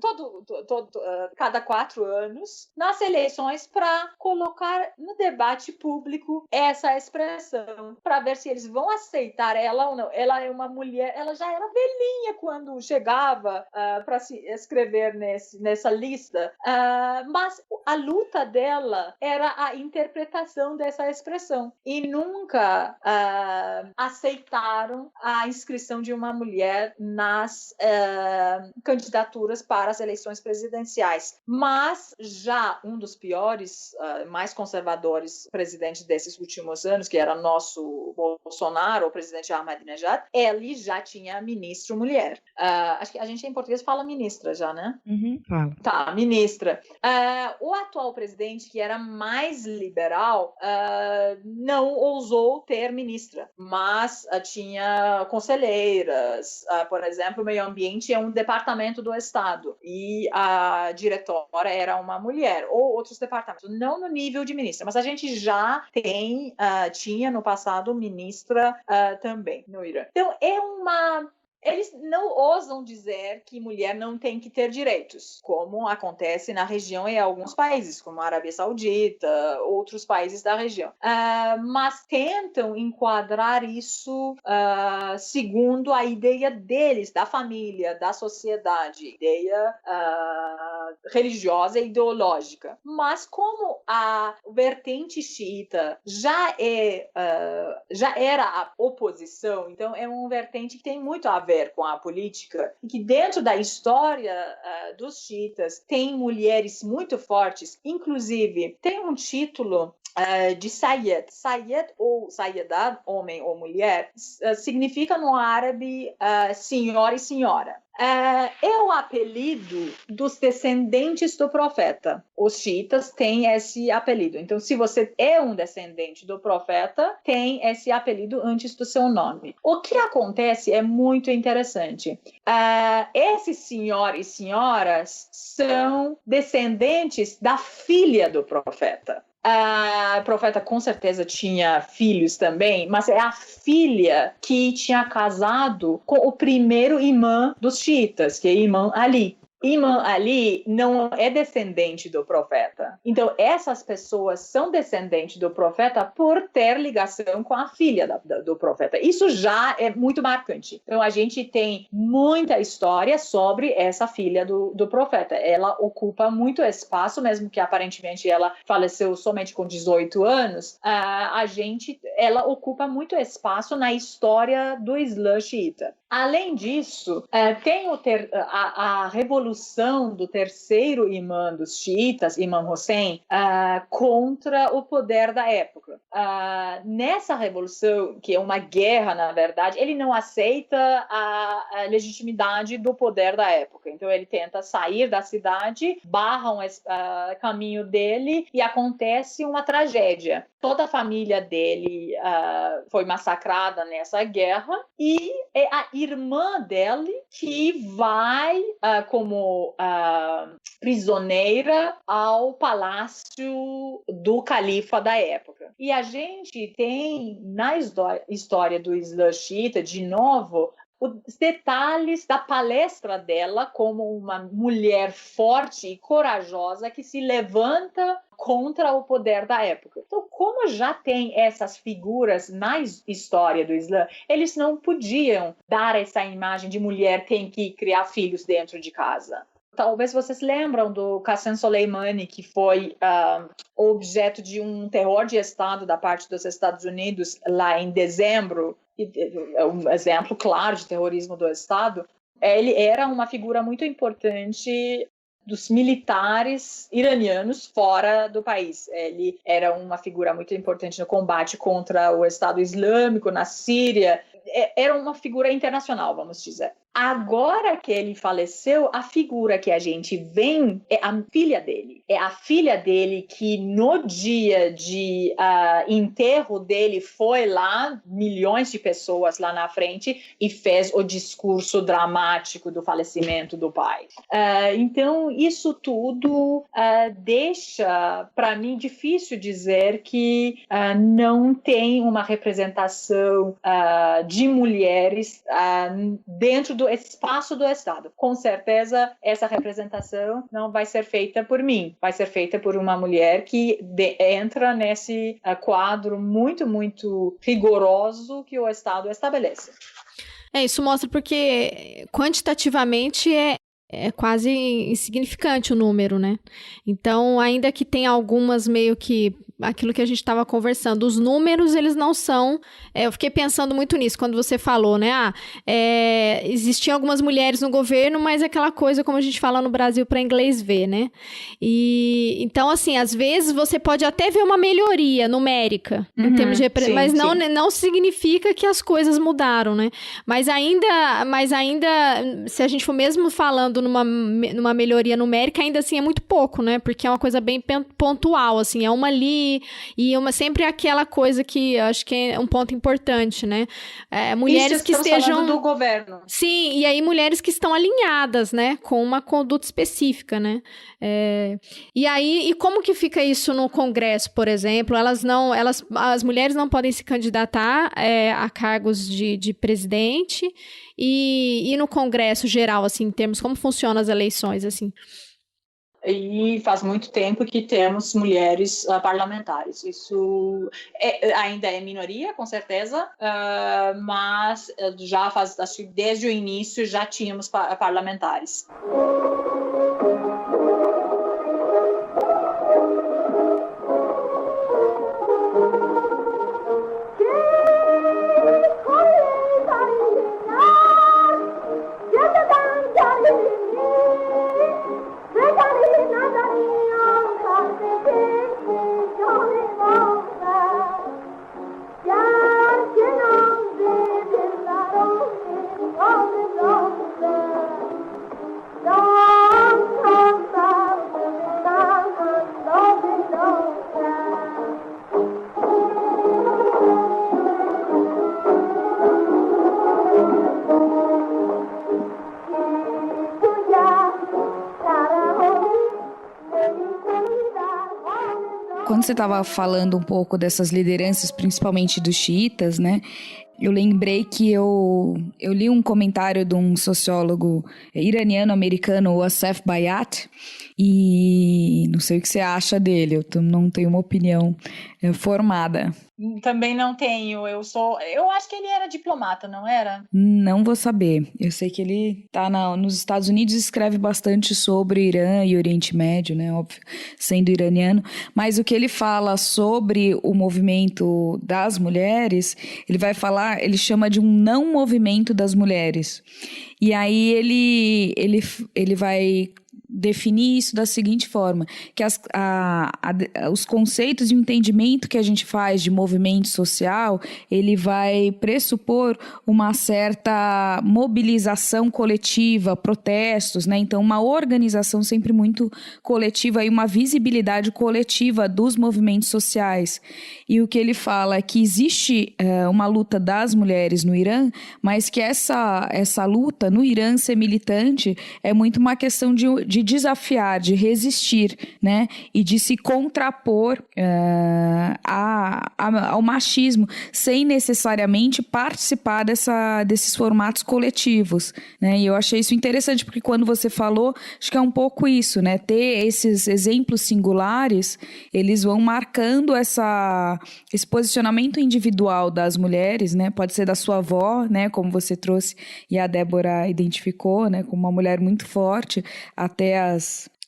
S5: cada 4 anos, nas eleições para colocar no debate público essa expressão, para ver se eles vão aceitar ela ou não. Ela é uma mulher, ela já era velhinha quando chegava para se inscrever nessa lista, mas a luta dela era a interpretação dessa expressão e nunca aceitaram a inscrição de uma mulher nas candidaturas para as eleições presidenciais. Mas já um dos piores, mais conservadores presidentes desses últimos anos, que era nosso Bolsonaro, o presidente Ahmadinejad, ele já tinha ministro mulher. Acho que a gente em português fala ministra já, né?
S3: Fala.
S5: Tá, ministra. O atual presidente, que era mais liberal, não ousou ter ministra, mas tinha conselheiras. Por exemplo, o meio ambiente é um departamento do Estado e a diretora era uma mulher, ou outros departamentos, não no nível de ministra, mas a gente já tinha no passado ministra também no Irã. Então, eles não ousam dizer que mulher não tem que ter direitos, como acontece na região em alguns países, como a Arábia Saudita, outros países da região. Mas tentam enquadrar isso segundo a ideia deles, da família, da sociedade, ideia religiosa e ideológica. Mas como a vertente xiita já era a oposição, então é uma vertente que tem muito a ver com a política, e que dentro da história dos xiitas tem mulheres muito fortes, inclusive tem um título de Sayyid. Sayyid ou Sayyidat, homem ou mulher, significa no árabe senhor e senhora. É o apelido dos descendentes do profeta. Os xiitas têm esse apelido. Então, se você é um descendente do profeta, tem esse apelido antes do seu nome. O que acontece é muito interessante. Esses senhores e senhoras são descendentes da filha do profeta. A profeta com certeza tinha filhos também, mas é a filha que tinha casado com o primeiro imã dos xiitas, que é Imam Ali. Imam Ali não é descendente do profeta. Então, essas pessoas são descendentes do profeta por ter ligação com a filha do profeta. Isso já é muito marcante. Então, a gente tem muita história sobre essa filha do profeta. Ela ocupa muito espaço, mesmo que aparentemente ela faleceu somente com 18 anos. Ela ocupa muito espaço na história do Islã xiita. Além disso, tem a revolução do terceiro imã dos xiitas, Imam Hussein, contra o poder da época. Nessa revolução, que é uma guerra, na verdade, ele não aceita a legitimidade do poder da época. Então, ele tenta sair da cidade, barram o caminho dele e acontece uma tragédia. Toda a família dele foi massacrada nessa guerra e é a irmã dele que vai como prisioneira ao palácio do califa da época. E a gente tem na história do Islã xiita, de novo, os detalhes da palestra dela como uma mulher forte e corajosa que se levanta contra o poder da época. Então, como já tem essas figuras na história do Islã, eles não podiam dar essa imagem de mulher que tem que criar filhos dentro de casa. Talvez vocês lembram do Qasem Soleimani, que foi objeto de um terror de Estado da parte dos Estados Unidos lá em dezembro. É um exemplo claro de terrorismo do Estado. Ele era uma figura muito importante dos militares iranianos fora do país. Ele era uma figura muito importante no combate contra o Estado Islâmico na Síria. Era uma figura internacional, vamos dizer. Agora que ele faleceu, a figura que a gente vê é a filha dele. É a filha dele que no dia de enterro dele foi lá, milhões de pessoas lá na frente, e fez o discurso dramático do falecimento do pai. Então, isso tudo deixa, para mim, difícil dizer que não tem uma representação de mulheres dentro do espaço do Estado. Com certeza, essa representação não vai ser feita por mim, vai ser feita por uma mulher que entra nesse quadro muito, muito rigoroso que o Estado estabelece.
S2: Isso mostra porque quantitativamente é quase insignificante o número, né? Então, ainda que tenha algumas meio que aquilo que a gente estava conversando, os números, eles não são... eu fiquei pensando muito nisso, quando você falou, né? Existiam algumas mulheres no governo, mas aquela coisa, como a gente fala no Brasil, para inglês ver, né? Então, assim, às vezes você pode até ver uma melhoria numérica, em termos de... mas não significa que as coisas mudaram, né? Mas ainda, se a gente for mesmo falando numa melhoria numérica, ainda assim é muito pouco, né? Porque é uma coisa bem pontual, assim, é uma ali e sempre aquela coisa que eu acho que é um ponto importante, né? Mulheres que estejam...
S5: falando do governo.
S2: Sim, e aí mulheres que estão alinhadas, né? Com uma conduta específica, né? E aí, e como que fica isso no Congresso, por exemplo? As mulheres não podem se candidatar a cargos de presidente e no Congresso geral, assim, em termos como funcionam as eleições, assim.
S5: E faz muito tempo que temos mulheres parlamentares. Isso ainda é minoria, com certeza, mas já acho que desde o início já tínhamos parlamentares.
S3: Quando você estava falando um pouco dessas lideranças, principalmente dos xiitas, né? Eu lembrei que eu li um comentário de um sociólogo iraniano-americano, o Asef Bayat, e não sei o que você acha dele, eu não tenho uma opinião formada.
S5: Também não tenho, eu acho que ele era diplomata, não era?
S3: Não vou saber, eu sei que ele tá nos Estados Unidos e escreve bastante sobre o Irã e Oriente Médio, né, óbvio, sendo iraniano, mas o que ele fala sobre o movimento das mulheres, ele chama de um não movimento das mulheres, e aí ele vai definir isso da seguinte forma, que os conceitos e o entendimento que a gente faz de movimento social, ele vai pressupor uma certa mobilização coletiva, protestos, né? Então, uma organização sempre muito coletiva e uma visibilidade coletiva dos movimentos sociais. E o que ele fala é que existe uma luta das mulheres no Irã, mas que essa luta no Irã ser militante é muito uma questão de desafiar, de resistir, né? E de se contrapor ao machismo, sem necessariamente participar desses formatos coletivos, né? E eu achei isso interessante, porque quando você falou, acho que é um pouco isso, né? Ter esses exemplos singulares, eles vão marcando esse posicionamento individual das mulheres, né? Pode ser da sua avó, né? Como você trouxe e a Débora identificou, né? Como uma mulher muito forte, até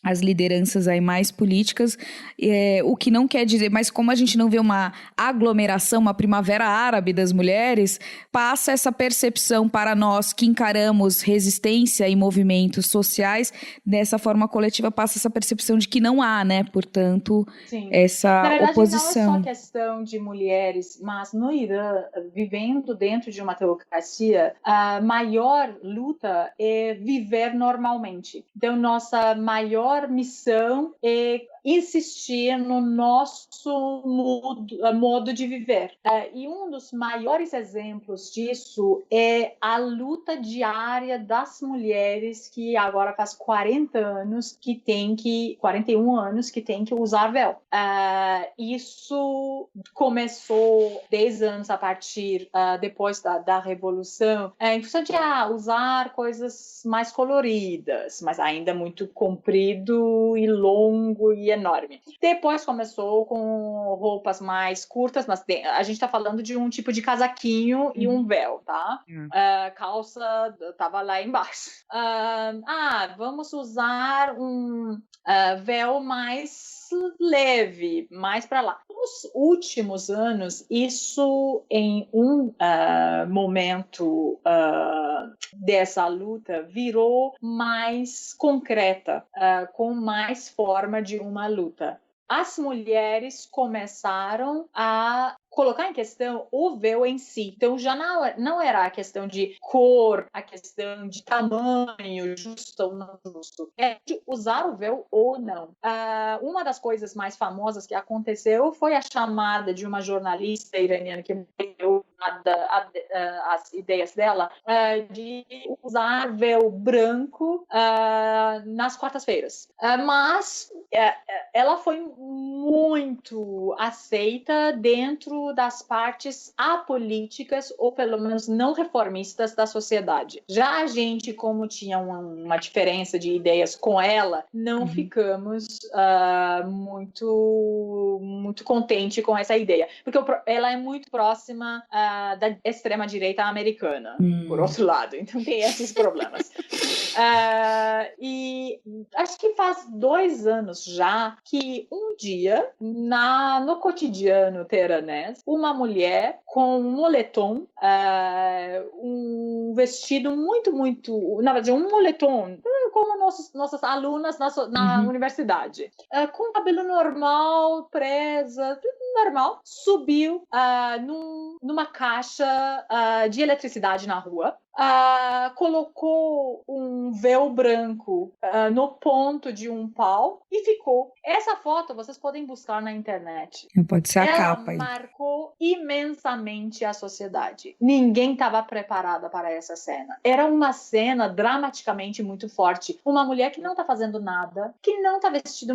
S3: as lideranças aí mais políticas, o que não quer dizer, mas como a gente não vê uma aglomeração, uma primavera árabe das mulheres, passa essa percepção para nós que encaramos resistência e movimentos sociais, dessa forma coletiva passa essa percepção de que não há, né, portanto,
S5: Sim.
S3: essa
S5: Na verdade,
S3: oposição.
S5: não é só questão de mulheres, mas no Irã, vivendo dentro de uma teocracia, a maior luta é viver normalmente. Então, nossa maior missão é insistir no nosso modo de viver. E um dos maiores exemplos disso é a luta diária das mulheres que agora faz 41 anos que tem que usar véu. Isso começou 10 anos a partir depois da Revolução, em função de usar coisas mais coloridas, mas ainda muito comprido e longo e enorme. Depois começou com roupas mais curtas, mas a gente está falando de um tipo de casaquinho e um véu, tá? Calça estava lá embaixo. Vamos usar um véu mais leve, mais para lá. Nos últimos anos, isso em um momento dessa luta virou mais concreta, com mais forma de uma luta. As mulheres começaram a colocar em questão o véu em si. Então, já não era a questão de cor, a questão de tamanho, justo ou não justo. É de usar o véu ou não. Uma das coisas mais famosas que aconteceu foi a chamada de uma jornalista iraniana que deu as ideias dela de usar véu branco nas quartas-feiras. Mas ela foi muito aceita dentro das partes apolíticas ou pelo menos não reformistas da sociedade. Já a gente, como tinha uma diferença de ideias com ela, não ficamos muito contente com essa ideia, porque ela é muito próxima da extrema-direita americana, por outro lado, então tem esses problemas. E acho que faz 2 anos já que um dia, no cotidiano teheranês, uma mulher com um moletom, um vestido muito, na verdade, um moletom, como nossas alunas na universidade, com cabelo normal, presa, tudo normal, subiu numa caixa de eletricidade na rua, colocou um véu branco no ponto de um pau e ficou. Essa foto vocês podem buscar na internet.
S3: Pode ser a capa aí.
S5: Ela marcou imensamente a sociedade. Ninguém estava preparada para essa cena. Era uma cena dramaticamente muito forte. Uma mulher que não está fazendo nada, que não está vestida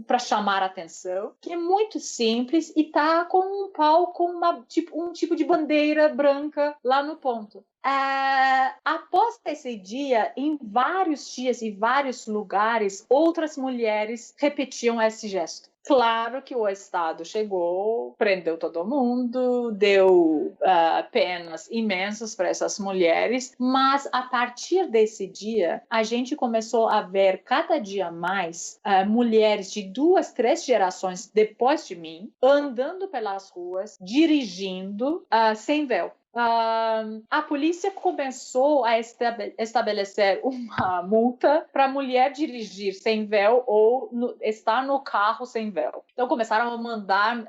S5: para chamar a atenção, que é muito simples e está com um pau com um tipo de bandeira branca lá no ponto. Após esse dia, em vários dias e vários lugares, outras mulheres repetiam esse gesto. Claro que o Estado chegou, prendeu todo mundo, deu penas imensas para essas mulheres, mas a partir desse dia, a gente começou a ver cada dia mais mulheres de 2, 3 gerações depois de mim, andando pelas ruas, dirigindo sem véu. A polícia começou a estabelecer uma multa para a mulher dirigir sem véu ou estar no carro sem véu. Então começaram a mandar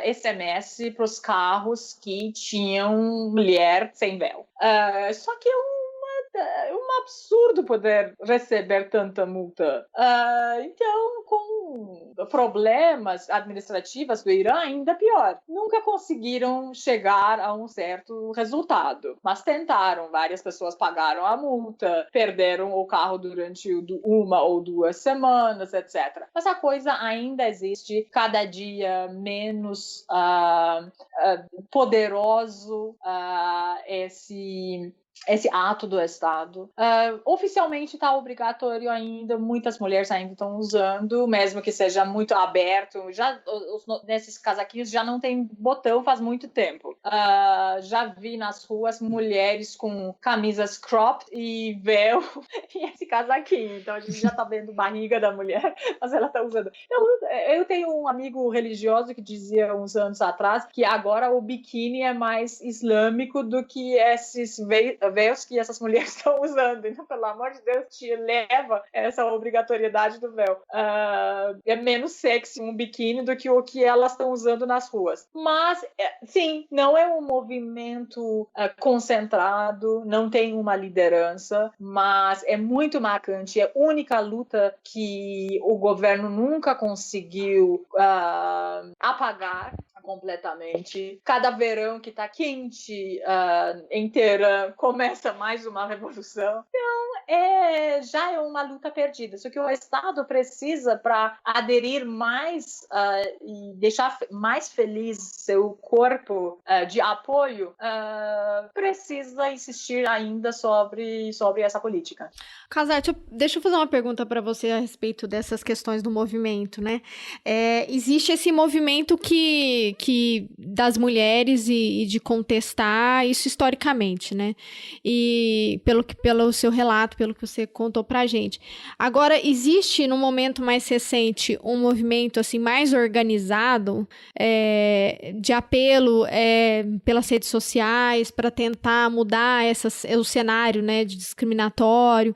S5: SMS para os carros que tinham mulher sem véu. Só que é um absurdo poder receber tanta multa. Então, com problemas administrativos do Irã, ainda pior. Nunca conseguiram chegar a um certo resultado, mas tentaram. Várias pessoas pagaram a multa, perderam o carro durante 1 ou 2 semanas, etc. Mas a coisa ainda existe, cada dia menos poderoso esse esse ato do Estado. Oficialmente está obrigatório ainda, muitas mulheres ainda estão usando, mesmo que seja muito aberto. Já nesses casaquinhos já não tem botão faz muito tempo. Já vi nas ruas mulheres com camisas cropped e véu e esse casaquinho. Então a gente já está vendo barriga da mulher, mas ela está usando. Eu tenho um amigo religioso que dizia uns anos atrás que agora o biquíni é mais islâmico do que esses véus que essas mulheres estão usando. Então, pelo amor de Deus, te leva essa obrigatoriedade do véu. É menos sexy um biquíni do que o que elas estão usando nas ruas. Mas, sim, não é um movimento concentrado, não tem uma liderança, mas é muito marcante. É a única luta que o governo nunca conseguiu apagar completamente. Cada verão que tá quente inteira começa mais uma revolução. Então, já é uma luta perdida. Só que o Estado precisa, para aderir mais e deixar mais feliz seu corpo de apoio, precisa insistir ainda sobre essa política.
S2: Casar, deixa eu fazer uma pergunta para você a respeito dessas questões do movimento, né? Existe esse movimento que das mulheres e de contestar isso historicamente, né? E pelo seu relato, pelo que você contou pra gente. Agora, existe no momento mais recente um movimento assim mais organizado de apelo pelas redes sociais para tentar mudar o cenário, né, de discriminatório.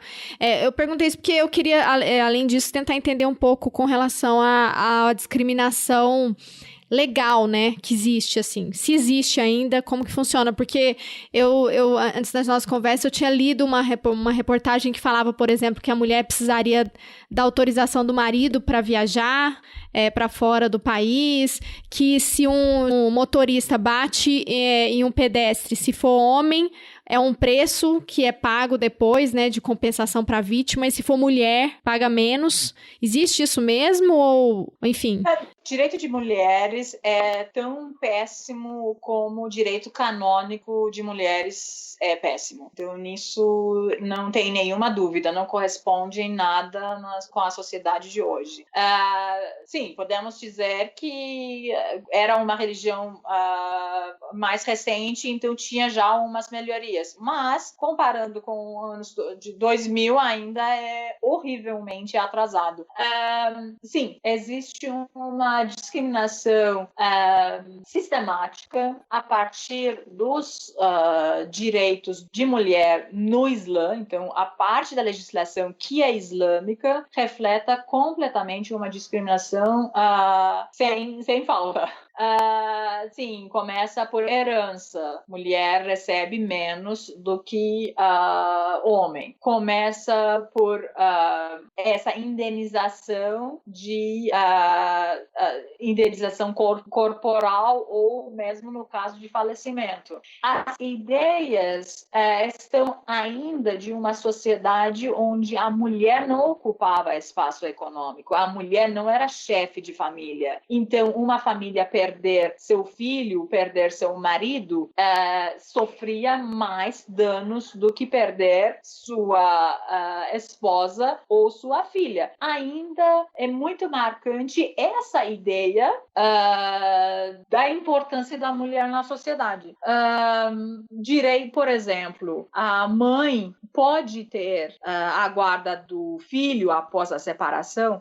S2: Eu perguntei isso porque eu queria, além disso, tentar entender um pouco com relação à discriminação legal, né, que existe, assim. Se existe ainda, como que funciona? Porque eu antes das nossas conversas, eu tinha lido uma reportagem que falava, por exemplo, que a mulher precisaria da autorização do marido para viajar para fora do país, que se um motorista bate em um pedestre, se for homem, é um preço que é pago depois, né, de compensação para a vítima, e se for mulher, paga menos. Existe isso mesmo? Ou, enfim...
S5: Direito de mulheres é tão péssimo como o direito canônico de mulheres é péssimo. Então, nisso não tem nenhuma dúvida, não corresponde em nada com a sociedade de hoje. Sim, podemos dizer que era uma religião mais recente, então tinha já umas melhorias. Mas, comparando com anos de 2000, ainda é horrivelmente atrasado. Sim, existe uma discriminação sistemática a partir dos direitos de mulher no Islã. Então, a parte da legislação que é islâmica reflete completamente uma discriminação sem falta. Sim, começa por herança. Mulher recebe menos do que homem. Começa por essa indenização de indenização corporal ou mesmo no caso de falecimento. As ideias estão ainda de uma sociedade onde a mulher não ocupava espaço econômico. A mulher não era chefe de família. Então, uma família perder seu filho, perder seu marido, sofria mais danos do que perder sua esposa ou sua filha. Ainda é muito marcante essa ideia da importância da mulher na sociedade. Direi, por exemplo, a mãe pode ter a guarda do filho após a separação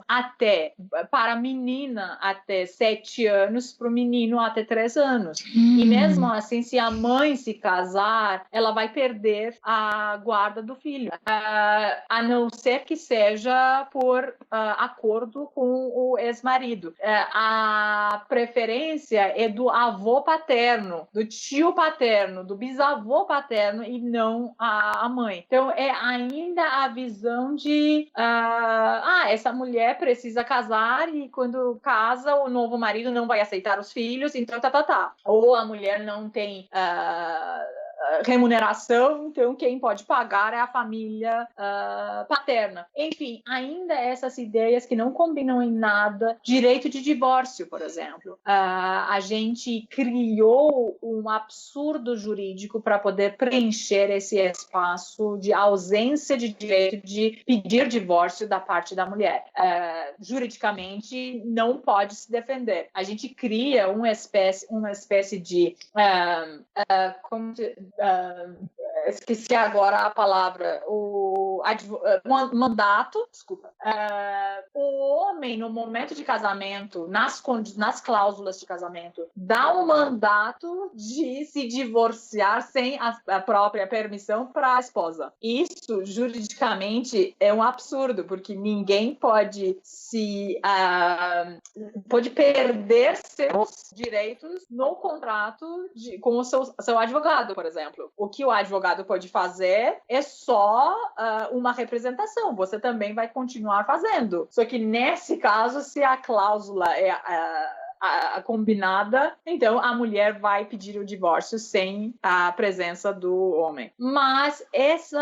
S5: para a menina até 7 anos, para o menino até 3 anos. E mesmo assim, se a mãe se casar, ela vai perder a guarda do filho, a não ser que seja por acordo com o ex-marido. A preferência é do avô paterno, do tio paterno, do bisavô paterno e não a mãe. Então, é ainda a visão de essa mulher precisa casar e quando casa, o novo marido não vai aceitar os filhos, então Ou a mulher não tem remuneração, então quem pode pagar é a família paterna. Enfim, ainda essas ideias que não combinam em nada. Direito de divórcio, por exemplo. A gente criou um absurdo jurídico para poder preencher esse espaço de ausência de direito de pedir divórcio da parte da mulher. Juridicamente, não pode se defender. A gente cria uma espécie de esqueci agora a palavra, mandato, desculpa. O homem, no momento de casamento, nas cláusulas de casamento, dá um mandato de se divorciar sem a própria permissão para a esposa. Isso, juridicamente, é um absurdo, porque ninguém pode pode perder seus direitos no contrato com o seu advogado, por exemplo. O que o advogado pode fazer é só uma representação. Você também vai continuar fazendo. Só que nesse caso, se a cláusula é a combinada, então a mulher vai pedir o divórcio sem a presença do homem. Mas esse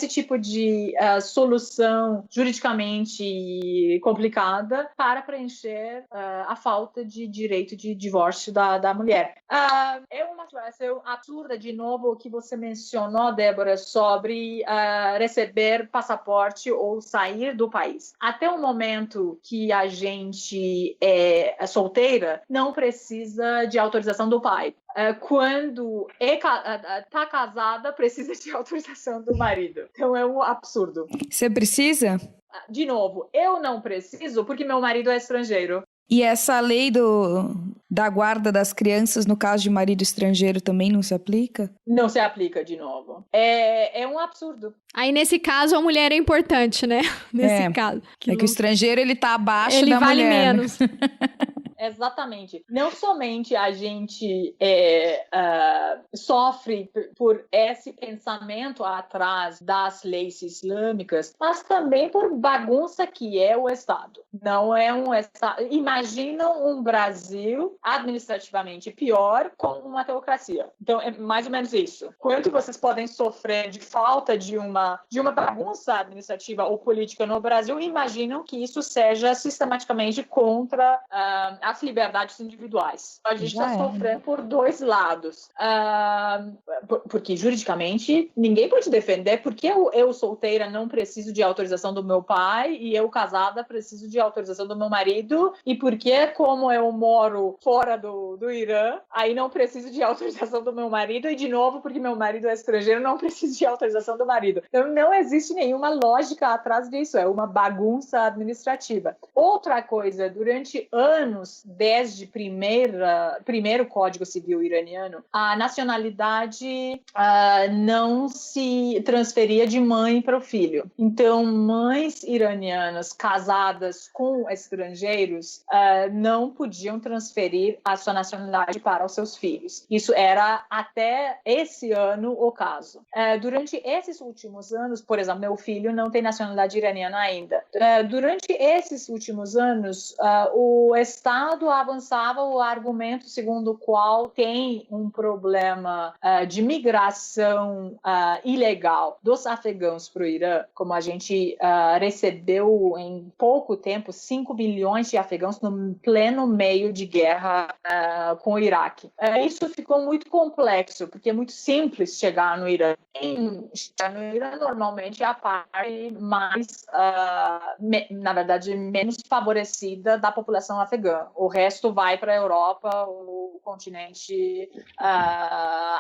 S5: tipo de solução juridicamente complicada para preencher a falta de direito de divórcio da mulher. É uma situação absurda, de novo, o que você mencionou, Débora, sobre receber passaporte ou sair do país. Até o momento que a gente é solteira, não precisa de autorização do pai. Quando está casada, precisa de autorização do marido. Então é um absurdo.
S3: Você precisa?
S5: De novo, eu não preciso porque meu marido é estrangeiro.
S3: E essa lei da guarda das crianças, no caso de marido estrangeiro, também não se aplica?
S5: Não se aplica, de novo. É um absurdo.
S2: Aí, nesse caso, a mulher é importante, né? Nesse caso.
S3: Que o estrangeiro, ele tá abaixo da mulher.
S2: Ele vale menos.
S5: Exatamente. Não somente a gente sofre por esse pensamento atrás das leis islâmicas, mas também por bagunça que é o Estado. Não é um Estado. Imagina um Brasil administrativamente pior com uma teocracia. Então, é mais ou menos isso. Quanto vocês podem sofrer de falta de uma bagunça administrativa ou política no Brasil, imaginam que isso seja sistematicamente contra as liberdades individuais. A gente está sofrendo por dois lados. Porque, juridicamente, ninguém pode defender porque eu solteira não preciso de autorização do meu pai e eu casada preciso de autorização do meu marido, e porque, como eu moro fora do Irã, aí não preciso de autorização do meu marido, e, de novo, porque meu marido é estrangeiro, não preciso de autorização do marido. Então, não existe nenhuma lógica atrás disso. É uma bagunça administrativa. Outra coisa, durante anos, desde primeiro Código Civil iraniano, a nacionalidade não se transferia de mãe para o filho. Então, mães iranianas casadas com estrangeiros não podiam transferir a sua nacionalidade para os seus filhos. Isso era até esse ano o caso. Durante esses últimos anos, por exemplo, meu filho não tem nacionalidade iraniana ainda. Durante esses últimos anos, o Estado avançava o argumento segundo o qual tem um problema de migração ilegal dos afegãos para o Irã, como a gente recebeu em pouco tempo 5 milhões de afegãos no pleno meio de guerra com o Iraque. Isso ficou muito complexo, porque é muito simples chegar no Irã. No Irã, normalmente, é a parte mais, na verdade, menos favorecida da população afegã. O resto vai para a Europa, o continente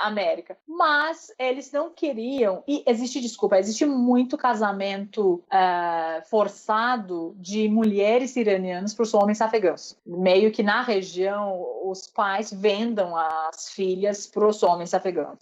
S5: América. Mas eles não queriam, e existe muito casamento forçado de mulheres iranianas para os homens afegãos. Meio que na região, os pais vendam as filhas para os homens afegãos.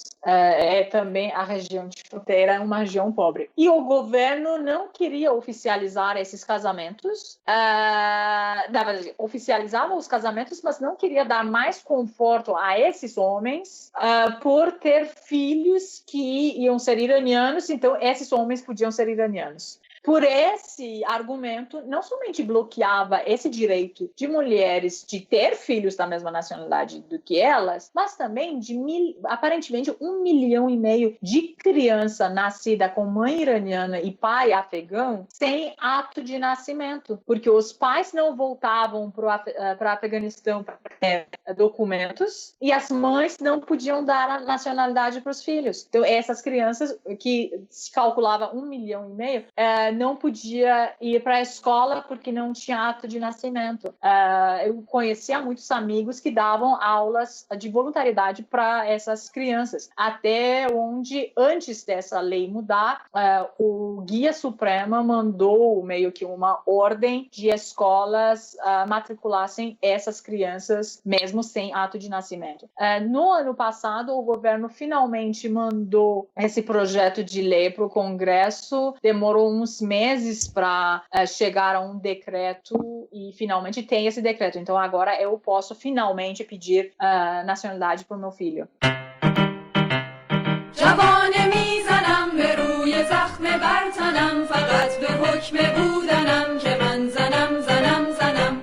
S5: Também a região de fronteira é uma região pobre. E o governo não queria oficializar esses casamentos. Na verdade, oficializava os casamentos, mas não queria dar mais conforto a esses homens por ter filhos que iam ser iranianos, então esses homens podiam ser iranianos. por esse argumento, não somente bloqueava esse direito de mulheres de ter filhos da mesma nacionalidade do que elas, mas também de aparentemente 1,5 milhão de criança nascida com mãe iraniana e pai afegão sem ato de nascimento, porque os pais não voltavam para Afeganistão para ter documentos e as mães não podiam dar a nacionalidade para os filhos. Então, essas crianças, que se calculava 1,5 milhão, não podia ir para a escola porque não tinha ato de nascimento. Eu conhecia muitos amigos que davam aulas de voluntariedade para essas crianças, até onde, antes dessa lei mudar, o Guia Suprema mandou meio que uma ordem de escolas matriculassem essas crianças mesmo sem ato de nascimento. No ano passado, o governo finalmente mandou esse projeto de lei para o Congresso, demorou uns meses para chegar a um decreto e finalmente tem esse decreto. Então agora eu posso finalmente pedir nacionalidade para o meu filho.
S4: جوانه میزنم به روی زخم برتنم فقط به حکم بودنم که من زنم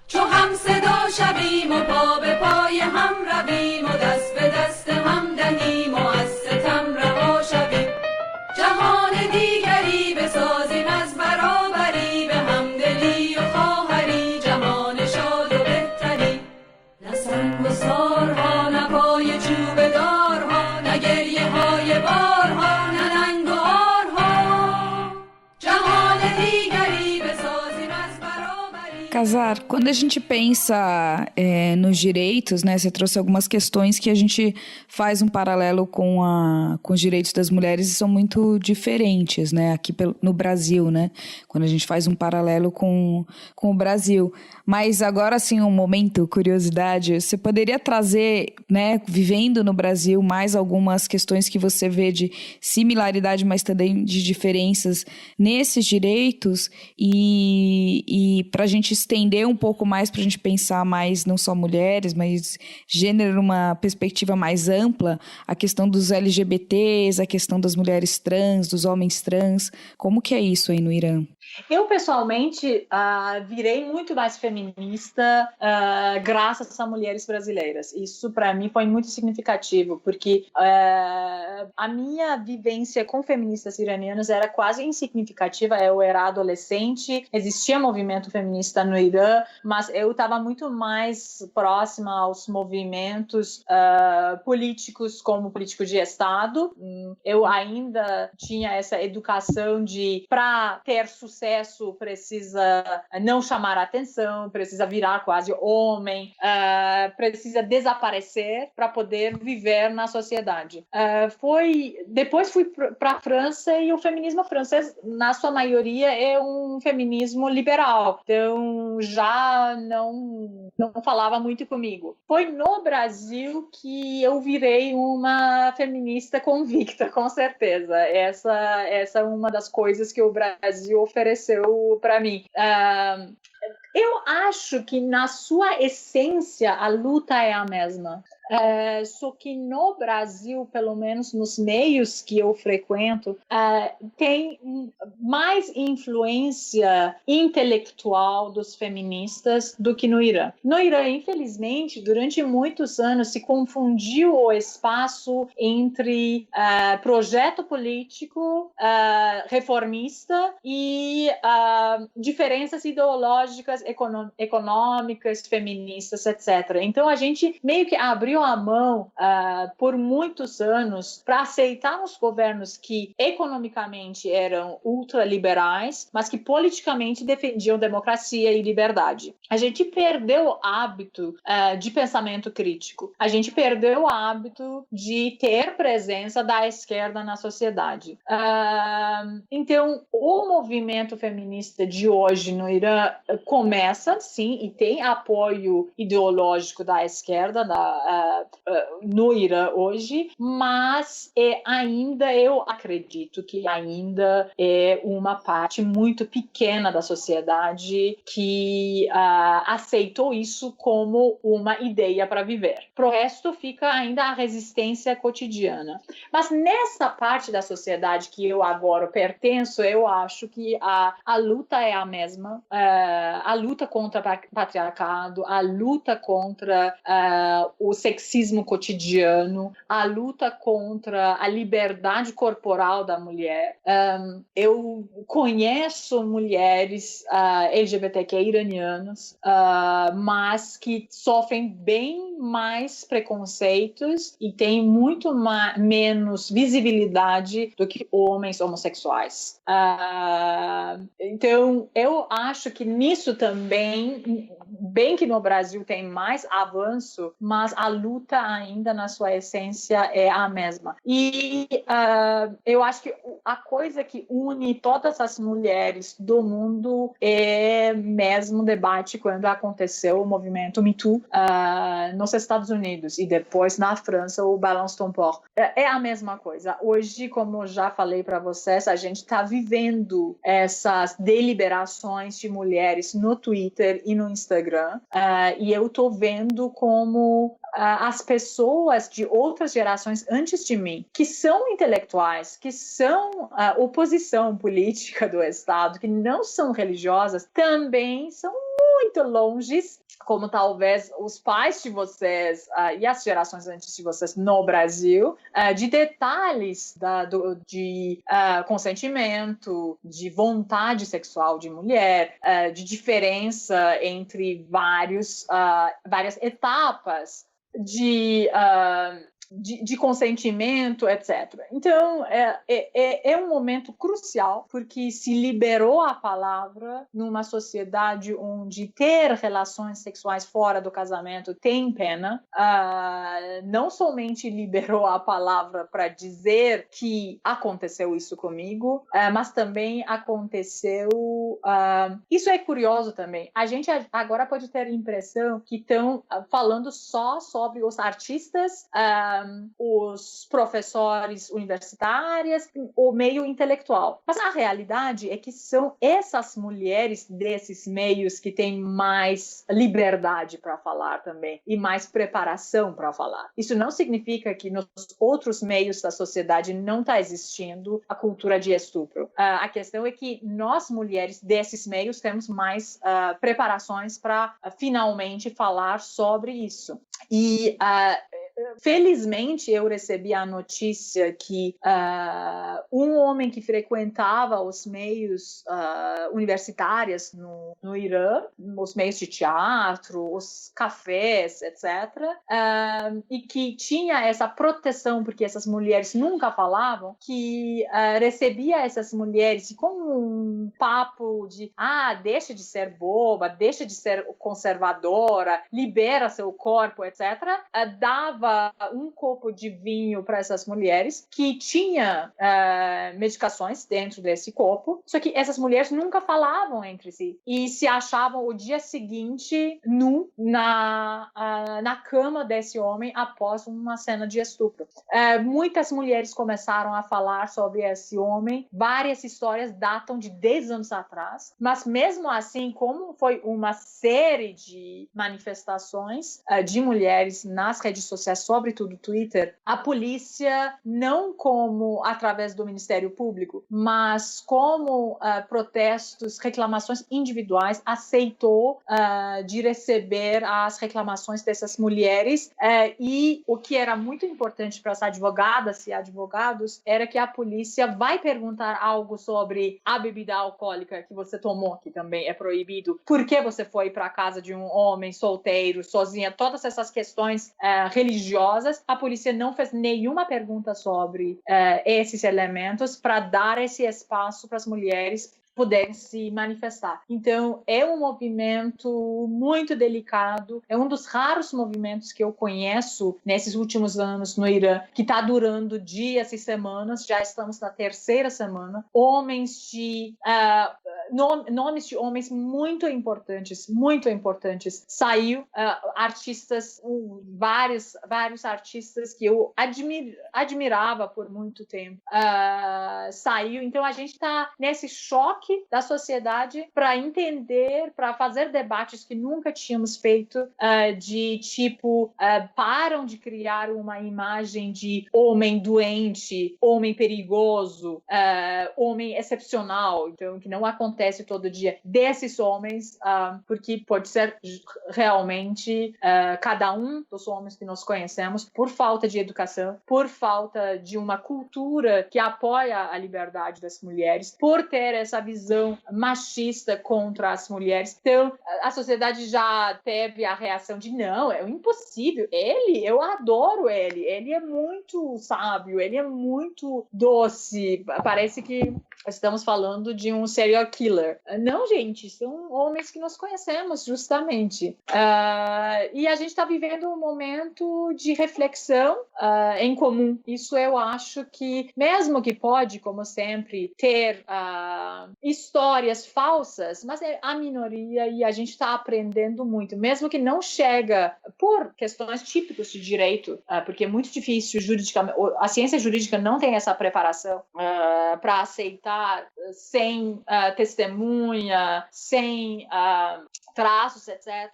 S4: چو هم صدا شویم و پا به پای هم رویم و دست به دست هم دهیم و از ستم رها شویم جهان دیگری بسازیم از برابری به همدلی و خواهری جهان شاد و بهتری نه سنگ و سارها نه پای چوب دارها نه گریه های بارها نه ننگ و آرها جهان دیگری بسازیم از برابری.
S3: Casar, quando a gente pensa nos direitos, né, você trouxe algumas questões que a gente faz um paralelo com os direitos das mulheres e são muito diferentes, né, aqui no Brasil, né, quando a gente faz um paralelo com o Brasil. Mas agora, assim, um momento, curiosidade, você poderia trazer, né, vivendo no Brasil, mais algumas questões que você vê de similaridade, mas também de diferenças nesses direitos e para a gente estender um pouco mais, para a gente pensar mais não só mulheres, mas gênero numa perspectiva mais ampla, a questão dos LGBTs, a questão das mulheres trans, dos homens trans, como que é isso aí no Irã?
S5: Eu, pessoalmente, virei muito mais feminista graças a mulheres brasileiras. Isso, para mim, foi muito significativo, porque a minha vivência com feministas iranianas era quase insignificativa. Eu era adolescente, existia movimento feminista no Irã, mas eu estava muito mais próxima aos movimentos políticos, como político de Estado. Eu ainda tinha essa educação de, para ter sucesso, precisa não chamar atenção, precisa virar quase homem, precisa desaparecer para poder viver na sociedade. Depois fui para a França e o feminismo francês, na sua maioria, é um feminismo liberal. Então, já não falava muito comigo. Foi no Brasil que eu virei uma feminista convicta, com certeza. Essa é uma das coisas que o Brasil ofereceu para mim. Eu acho que, na sua essência, a luta é a mesma. Só que no Brasil, pelo menos nos meios que eu frequento, tem mais influência intelectual dos feministas do que no Irã. No Irã, infelizmente, durante muitos anos se confundiu o espaço entre projeto político reformista e diferenças ideológicas, econômicas, feministas, etc. Então, a gente meio que abriu a mão por muitos anos para aceitar os governos que economicamente eram ultraliberais, mas que politicamente defendiam democracia e liberdade. A gente perdeu o hábito de pensamento crítico. A gente perdeu o hábito de ter presença da esquerda na sociedade. Então, o movimento feminista de hoje no Irã começa, sim, e tem apoio ideológico da esquerda no Irã hoje, mas ainda eu acredito que ainda é uma parte muito pequena da sociedade que aceitou isso como uma ideia para viver. Pro resto fica ainda a resistência cotidiana. Mas nessa parte da sociedade que eu agora pertenço, eu acho que a luta é a mesma, a luta contra o patriarcado, a luta contra o sexismo cotidiano, a luta contra a liberdade corporal da mulher. Eu conheço mulheres LGBTQ iranianas, mas que sofrem bem mais preconceitos e têm muito menos visibilidade do que homens homossexuais. Então, eu acho que nisso também, bem que no Brasil tem mais avanço, mas a luta ainda na sua essência é a mesma. E eu acho que a coisa que une todas as mulheres do mundo é mesmo o debate quando aconteceu o movimento Me Too nos Estados Unidos e depois na França o Balance ton port. É a mesma coisa. Hoje, como eu já falei para vocês, a gente está vivendo essas deliberações de mulheres no Twitter e no Instagram, e eu estou vendo como as pessoas de outras gerações antes de mim, que são intelectuais, que são oposição política do Estado, que não são religiosas, também são muito longes, como talvez os pais de vocês e as gerações antes de vocês no Brasil, de detalhes de consentimento, de vontade sexual de mulher, de diferença entre várias etapas de consentimento, etc. Então, é um momento crucial, porque se liberou a palavra numa sociedade onde ter relações sexuais fora do casamento tem pena. Não somente liberou a palavra para dizer que aconteceu isso comigo, mas também aconteceu... isso é curioso também. A gente agora pode ter a impressão que estão falando só sobre os artistas, os professores universitários, o meio intelectual. Mas a realidade é que são essas mulheres desses meios que têm mais liberdade para falar também e mais preparação para falar. Isso não significa que nos outros meios da sociedade não está existindo a cultura de estupro. A questão é que nós, mulheres desses meios, temos mais preparações para finalmente falar sobre isso. E felizmente eu recebi a notícia que um homem que frequentava os meios universitários no Irã, os meios de teatro, os cafés, etc., e que tinha essa proteção, porque essas mulheres nunca falavam, que recebia essas mulheres com um papo de deixa de ser boba, deixa de ser conservadora, libera seu corpo, etc., dava um copo de vinho para essas mulheres que tinha medicações dentro desse copo, só que essas mulheres nunca falavam entre si e se achavam o dia seguinte nu na cama desse homem após uma cena de estupro. Muitas mulheres começaram a falar sobre esse homem, várias histórias datam de 10 anos atrás, mas mesmo assim, como foi uma série de manifestações de mulheres nas redes sociais, sobretudo Twitter, a polícia, não como através do Ministério Público, mas como protestos, reclamações individuais, aceitou de receber as reclamações dessas mulheres, e o que era muito importante para as advogadas e advogados era que a polícia vai perguntar algo sobre a bebida alcoólica que você tomou, que também é proibido, por que você foi para a casa de um homem solteiro, sozinha, todas essas questões religiosas. A polícia não fez nenhuma pergunta sobre esses elementos para dar esse espaço para as mulheres poderem se manifestar. Então, é um movimento muito delicado, é um dos raros movimentos que eu conheço nesses últimos anos no Irã, que está durando dias e semanas, já estamos na 3ª semana, homens de nomes de homens muito importantes, saiu, artistas, vários artistas que eu admirava por muito tempo, saiu. Então a gente está nesse choque da sociedade para entender, para fazer debates que nunca tínhamos feito, de tipo, param de criar uma imagem de homem doente, homem perigoso, homem excepcional, então que não acontece todo dia, desses homens, porque pode ser realmente cada um dos homens que nós conhecemos, por falta de educação, por falta de uma cultura que apoia a liberdade das mulheres, por ter essa visão machista contra as mulheres. Então, a sociedade já teve a reação de não, é impossível, eu adoro ele é muito sábio, ele é muito doce, parece que estamos falando de um serial killer. Não, gente, são homens que nós conhecemos, justamente. E a gente está vivendo um momento de reflexão em comum. Isso eu acho que, mesmo que pode, como sempre, ter histórias falsas, mas é a minoria e a gente está aprendendo muito. Mesmo que não chega por questões típicas de direito, porque é muito difícil juridicamente, a ciência jurídica não tem essa preparação para aceitar sem testemunha, sem traços, etc.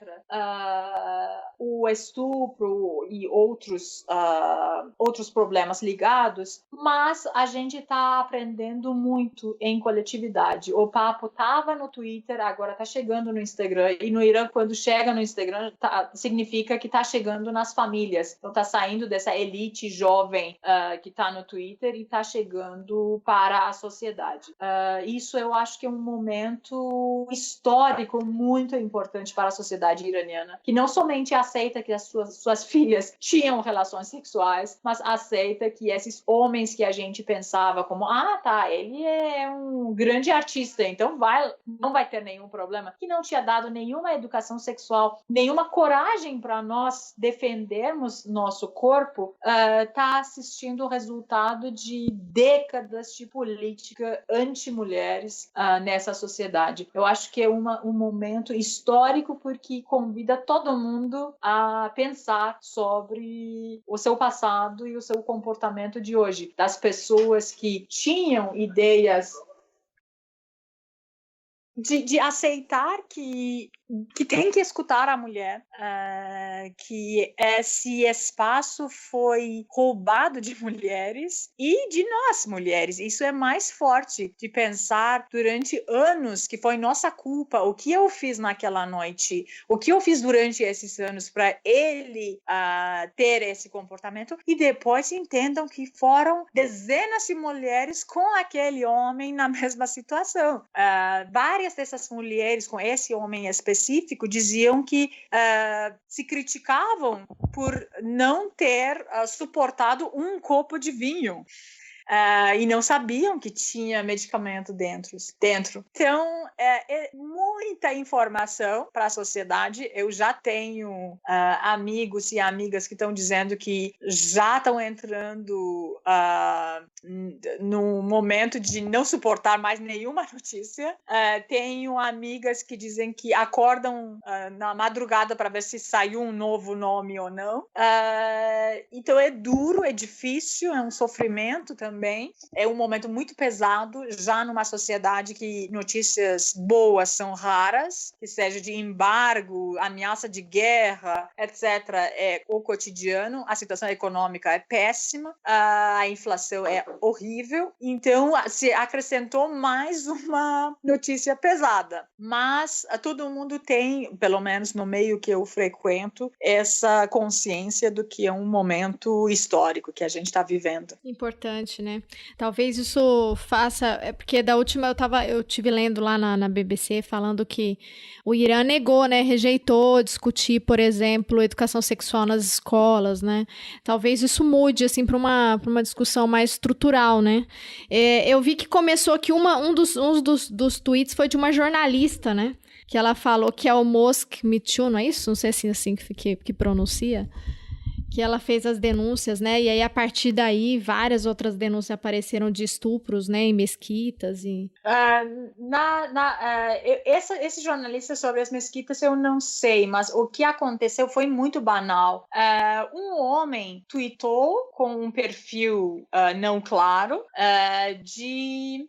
S5: O estupro e outros problemas ligados, mas a gente está aprendendo muito em coletividade. O papo estava no Twitter, agora está chegando no Instagram, e no Irã, quando chega no Instagram, significa que está chegando nas famílias. Então está saindo dessa elite jovem que está no Twitter e está chegando para a sociedade. Isso eu acho que é um momento histórico muito importante para a sociedade iraniana, que não somente aceita que as suas filhas tinham relações sexuais, mas aceita que esses homens que a gente pensava como, ele é um grande artista, então não vai ter nenhum problema, que não tinha dado nenhuma educação sexual, nenhuma coragem para nós defendermos nosso corpo, está assistindo o resultado de décadas de política anti-mulheres nessa sociedade. Eu acho que é um momento histórico porque convida todo mundo a pensar sobre o seu passado e o seu comportamento de hoje. Das pessoas que tinham ideias de aceitar que tem que escutar a mulher, que esse espaço foi roubado de mulheres e de nós, mulheres. Isso é mais forte de pensar durante anos que foi nossa culpa, o que eu fiz naquela noite, o que eu fiz durante esses anos para ele ter esse comportamento, e depois entendam que foram dezenas de mulheres com aquele homem na mesma situação. Várias dessas mulheres com esse homem específico diziam que se criticavam por não ter suportado um copo de vinho. E não sabiam que tinha medicamento dentro. Então, é muita informação para a sociedade. Eu já tenho amigos e amigas que estão dizendo que já estão entrando no momento de não suportar mais nenhuma notícia. Tenho amigas que dizem que acordam na madrugada para ver se saiu um novo nome ou não. Então, é duro, é difícil, é um sofrimento também. É um momento muito pesado, já numa sociedade que notícias boas são raras, que seja de embargo, ameaça de guerra, etc. É o cotidiano. A situação econômica é péssima, a inflação é horrível, então se acrescentou mais uma notícia pesada. Mas todo mundo tem, pelo menos no meio que eu frequento, essa consciência do que é um momento histórico que a gente está vivendo.
S2: Importante, né? Talvez isso faça... porque da última eu tive lendo lá na BBC falando que o Irã negou, né? Rejeitou discutir, por exemplo, educação sexual nas escolas, né? Talvez isso mude, assim, para uma discussão mais estrutural, né? Eu vi que começou que um dos tweets foi de uma jornalista, né? Que ela falou que é o Mosque Me Too, não é isso? Não sei se é assim que pronuncia. que ela fez as denúncias, né? E aí, a partir daí, várias outras denúncias apareceram de estupros, né? Em mesquitas e...
S5: Esse jornalista sobre as mesquitas eu não sei, mas o que aconteceu foi muito banal. Um homem tweetou com um perfil não claro de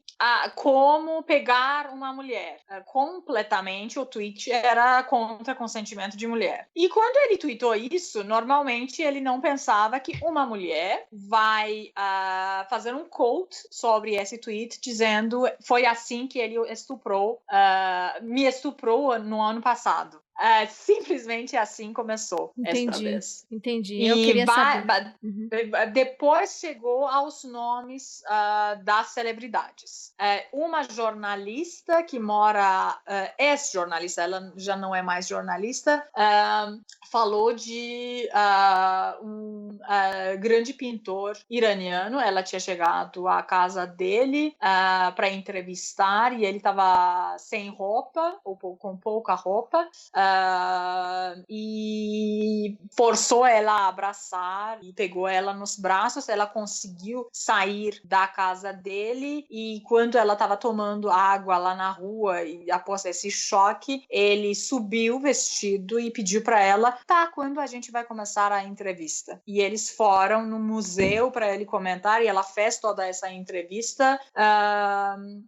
S5: como pegar uma mulher. Completamente o tweet era contra consentimento de mulher. E quando ele tweetou isso, normalmente ele não pensava que uma mulher vai fazer um quote sobre esse tweet dizendo foi assim que ele me estuprou no ano passado. Simplesmente assim começou esta vez.
S2: Entendi. Eu queria saber.
S5: Depois chegou aos nomes das celebridades. Uma jornalista que mora, ex-jornalista, ela já não é mais jornalista, falou de um grande pintor iraniano. Ela tinha chegado à casa dele para entrevistar e ele estava sem roupa, ou com pouca roupa. E forçou ela a abraçar e pegou ela nos braços. Ela conseguiu sair da casa dele e quando ela estava tomando água lá na rua e após esse choque, ele subiu vestido e pediu para ela, quando a gente vai começar a entrevista? E eles foram no museu para ele comentar e ela fez toda essa entrevista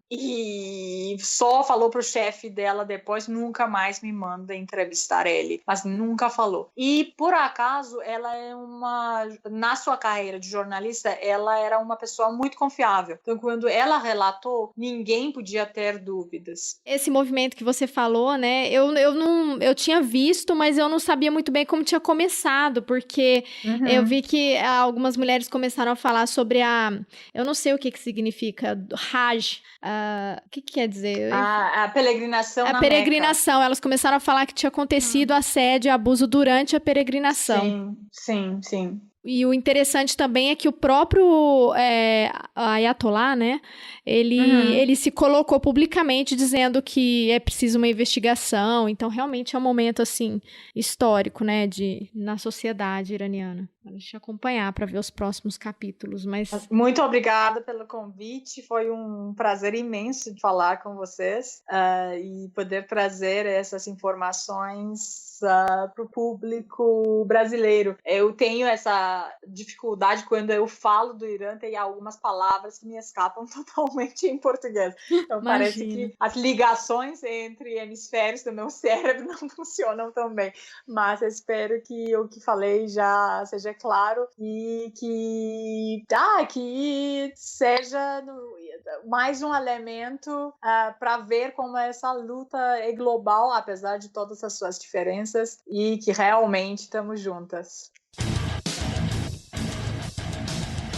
S5: e só falou pro chefe dela depois, nunca mais me manda entrevistar ele, mas nunca falou. E por acaso ela na sua carreira de jornalista, ela era uma pessoa muito confiável. Então quando ela relatou, ninguém podia ter dúvidas.
S2: Esse movimento que você falou, né, eu tinha visto, mas eu não sabia muito bem como tinha começado, porque eu vi que algumas mulheres começaram a falar sobre eu não sei o que significa, Hajj, o que quer dizer?
S5: A peregrinação na
S2: peregrinação, Meca. Elas começaram a falar que tinha acontecido assédio e abuso durante a peregrinação.
S5: Sim.
S2: E o interessante também é que o próprio Ayatollah, né, ele se colocou publicamente dizendo que é preciso uma investigação. Então, realmente é um momento, assim, histórico, né, na sociedade iraniana. A gente acompanhar para ver os próximos capítulos, mas...
S5: Muito obrigada pelo convite, foi um prazer imenso de falar com vocês e poder trazer essas informações para o público brasileiro. Eu tenho essa dificuldade quando eu falo do Irã, tem algumas palavras que me escapam totalmente em português. Então parece que as ligações entre hemisférios do meu cérebro não funcionam tão bem. Mas eu espero que o que falei já seja claro e que seja mais um elemento para ver como essa luta é global, apesar de todas as suas diferenças, e que realmente estamos juntas.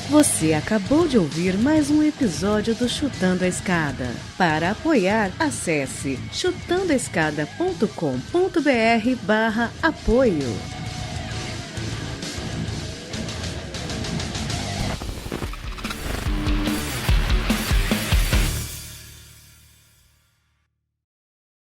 S6: Você acabou de ouvir mais um episódio do Chutando a Escada. Para apoiar, acesse chutandoaescada.com.br/apoio.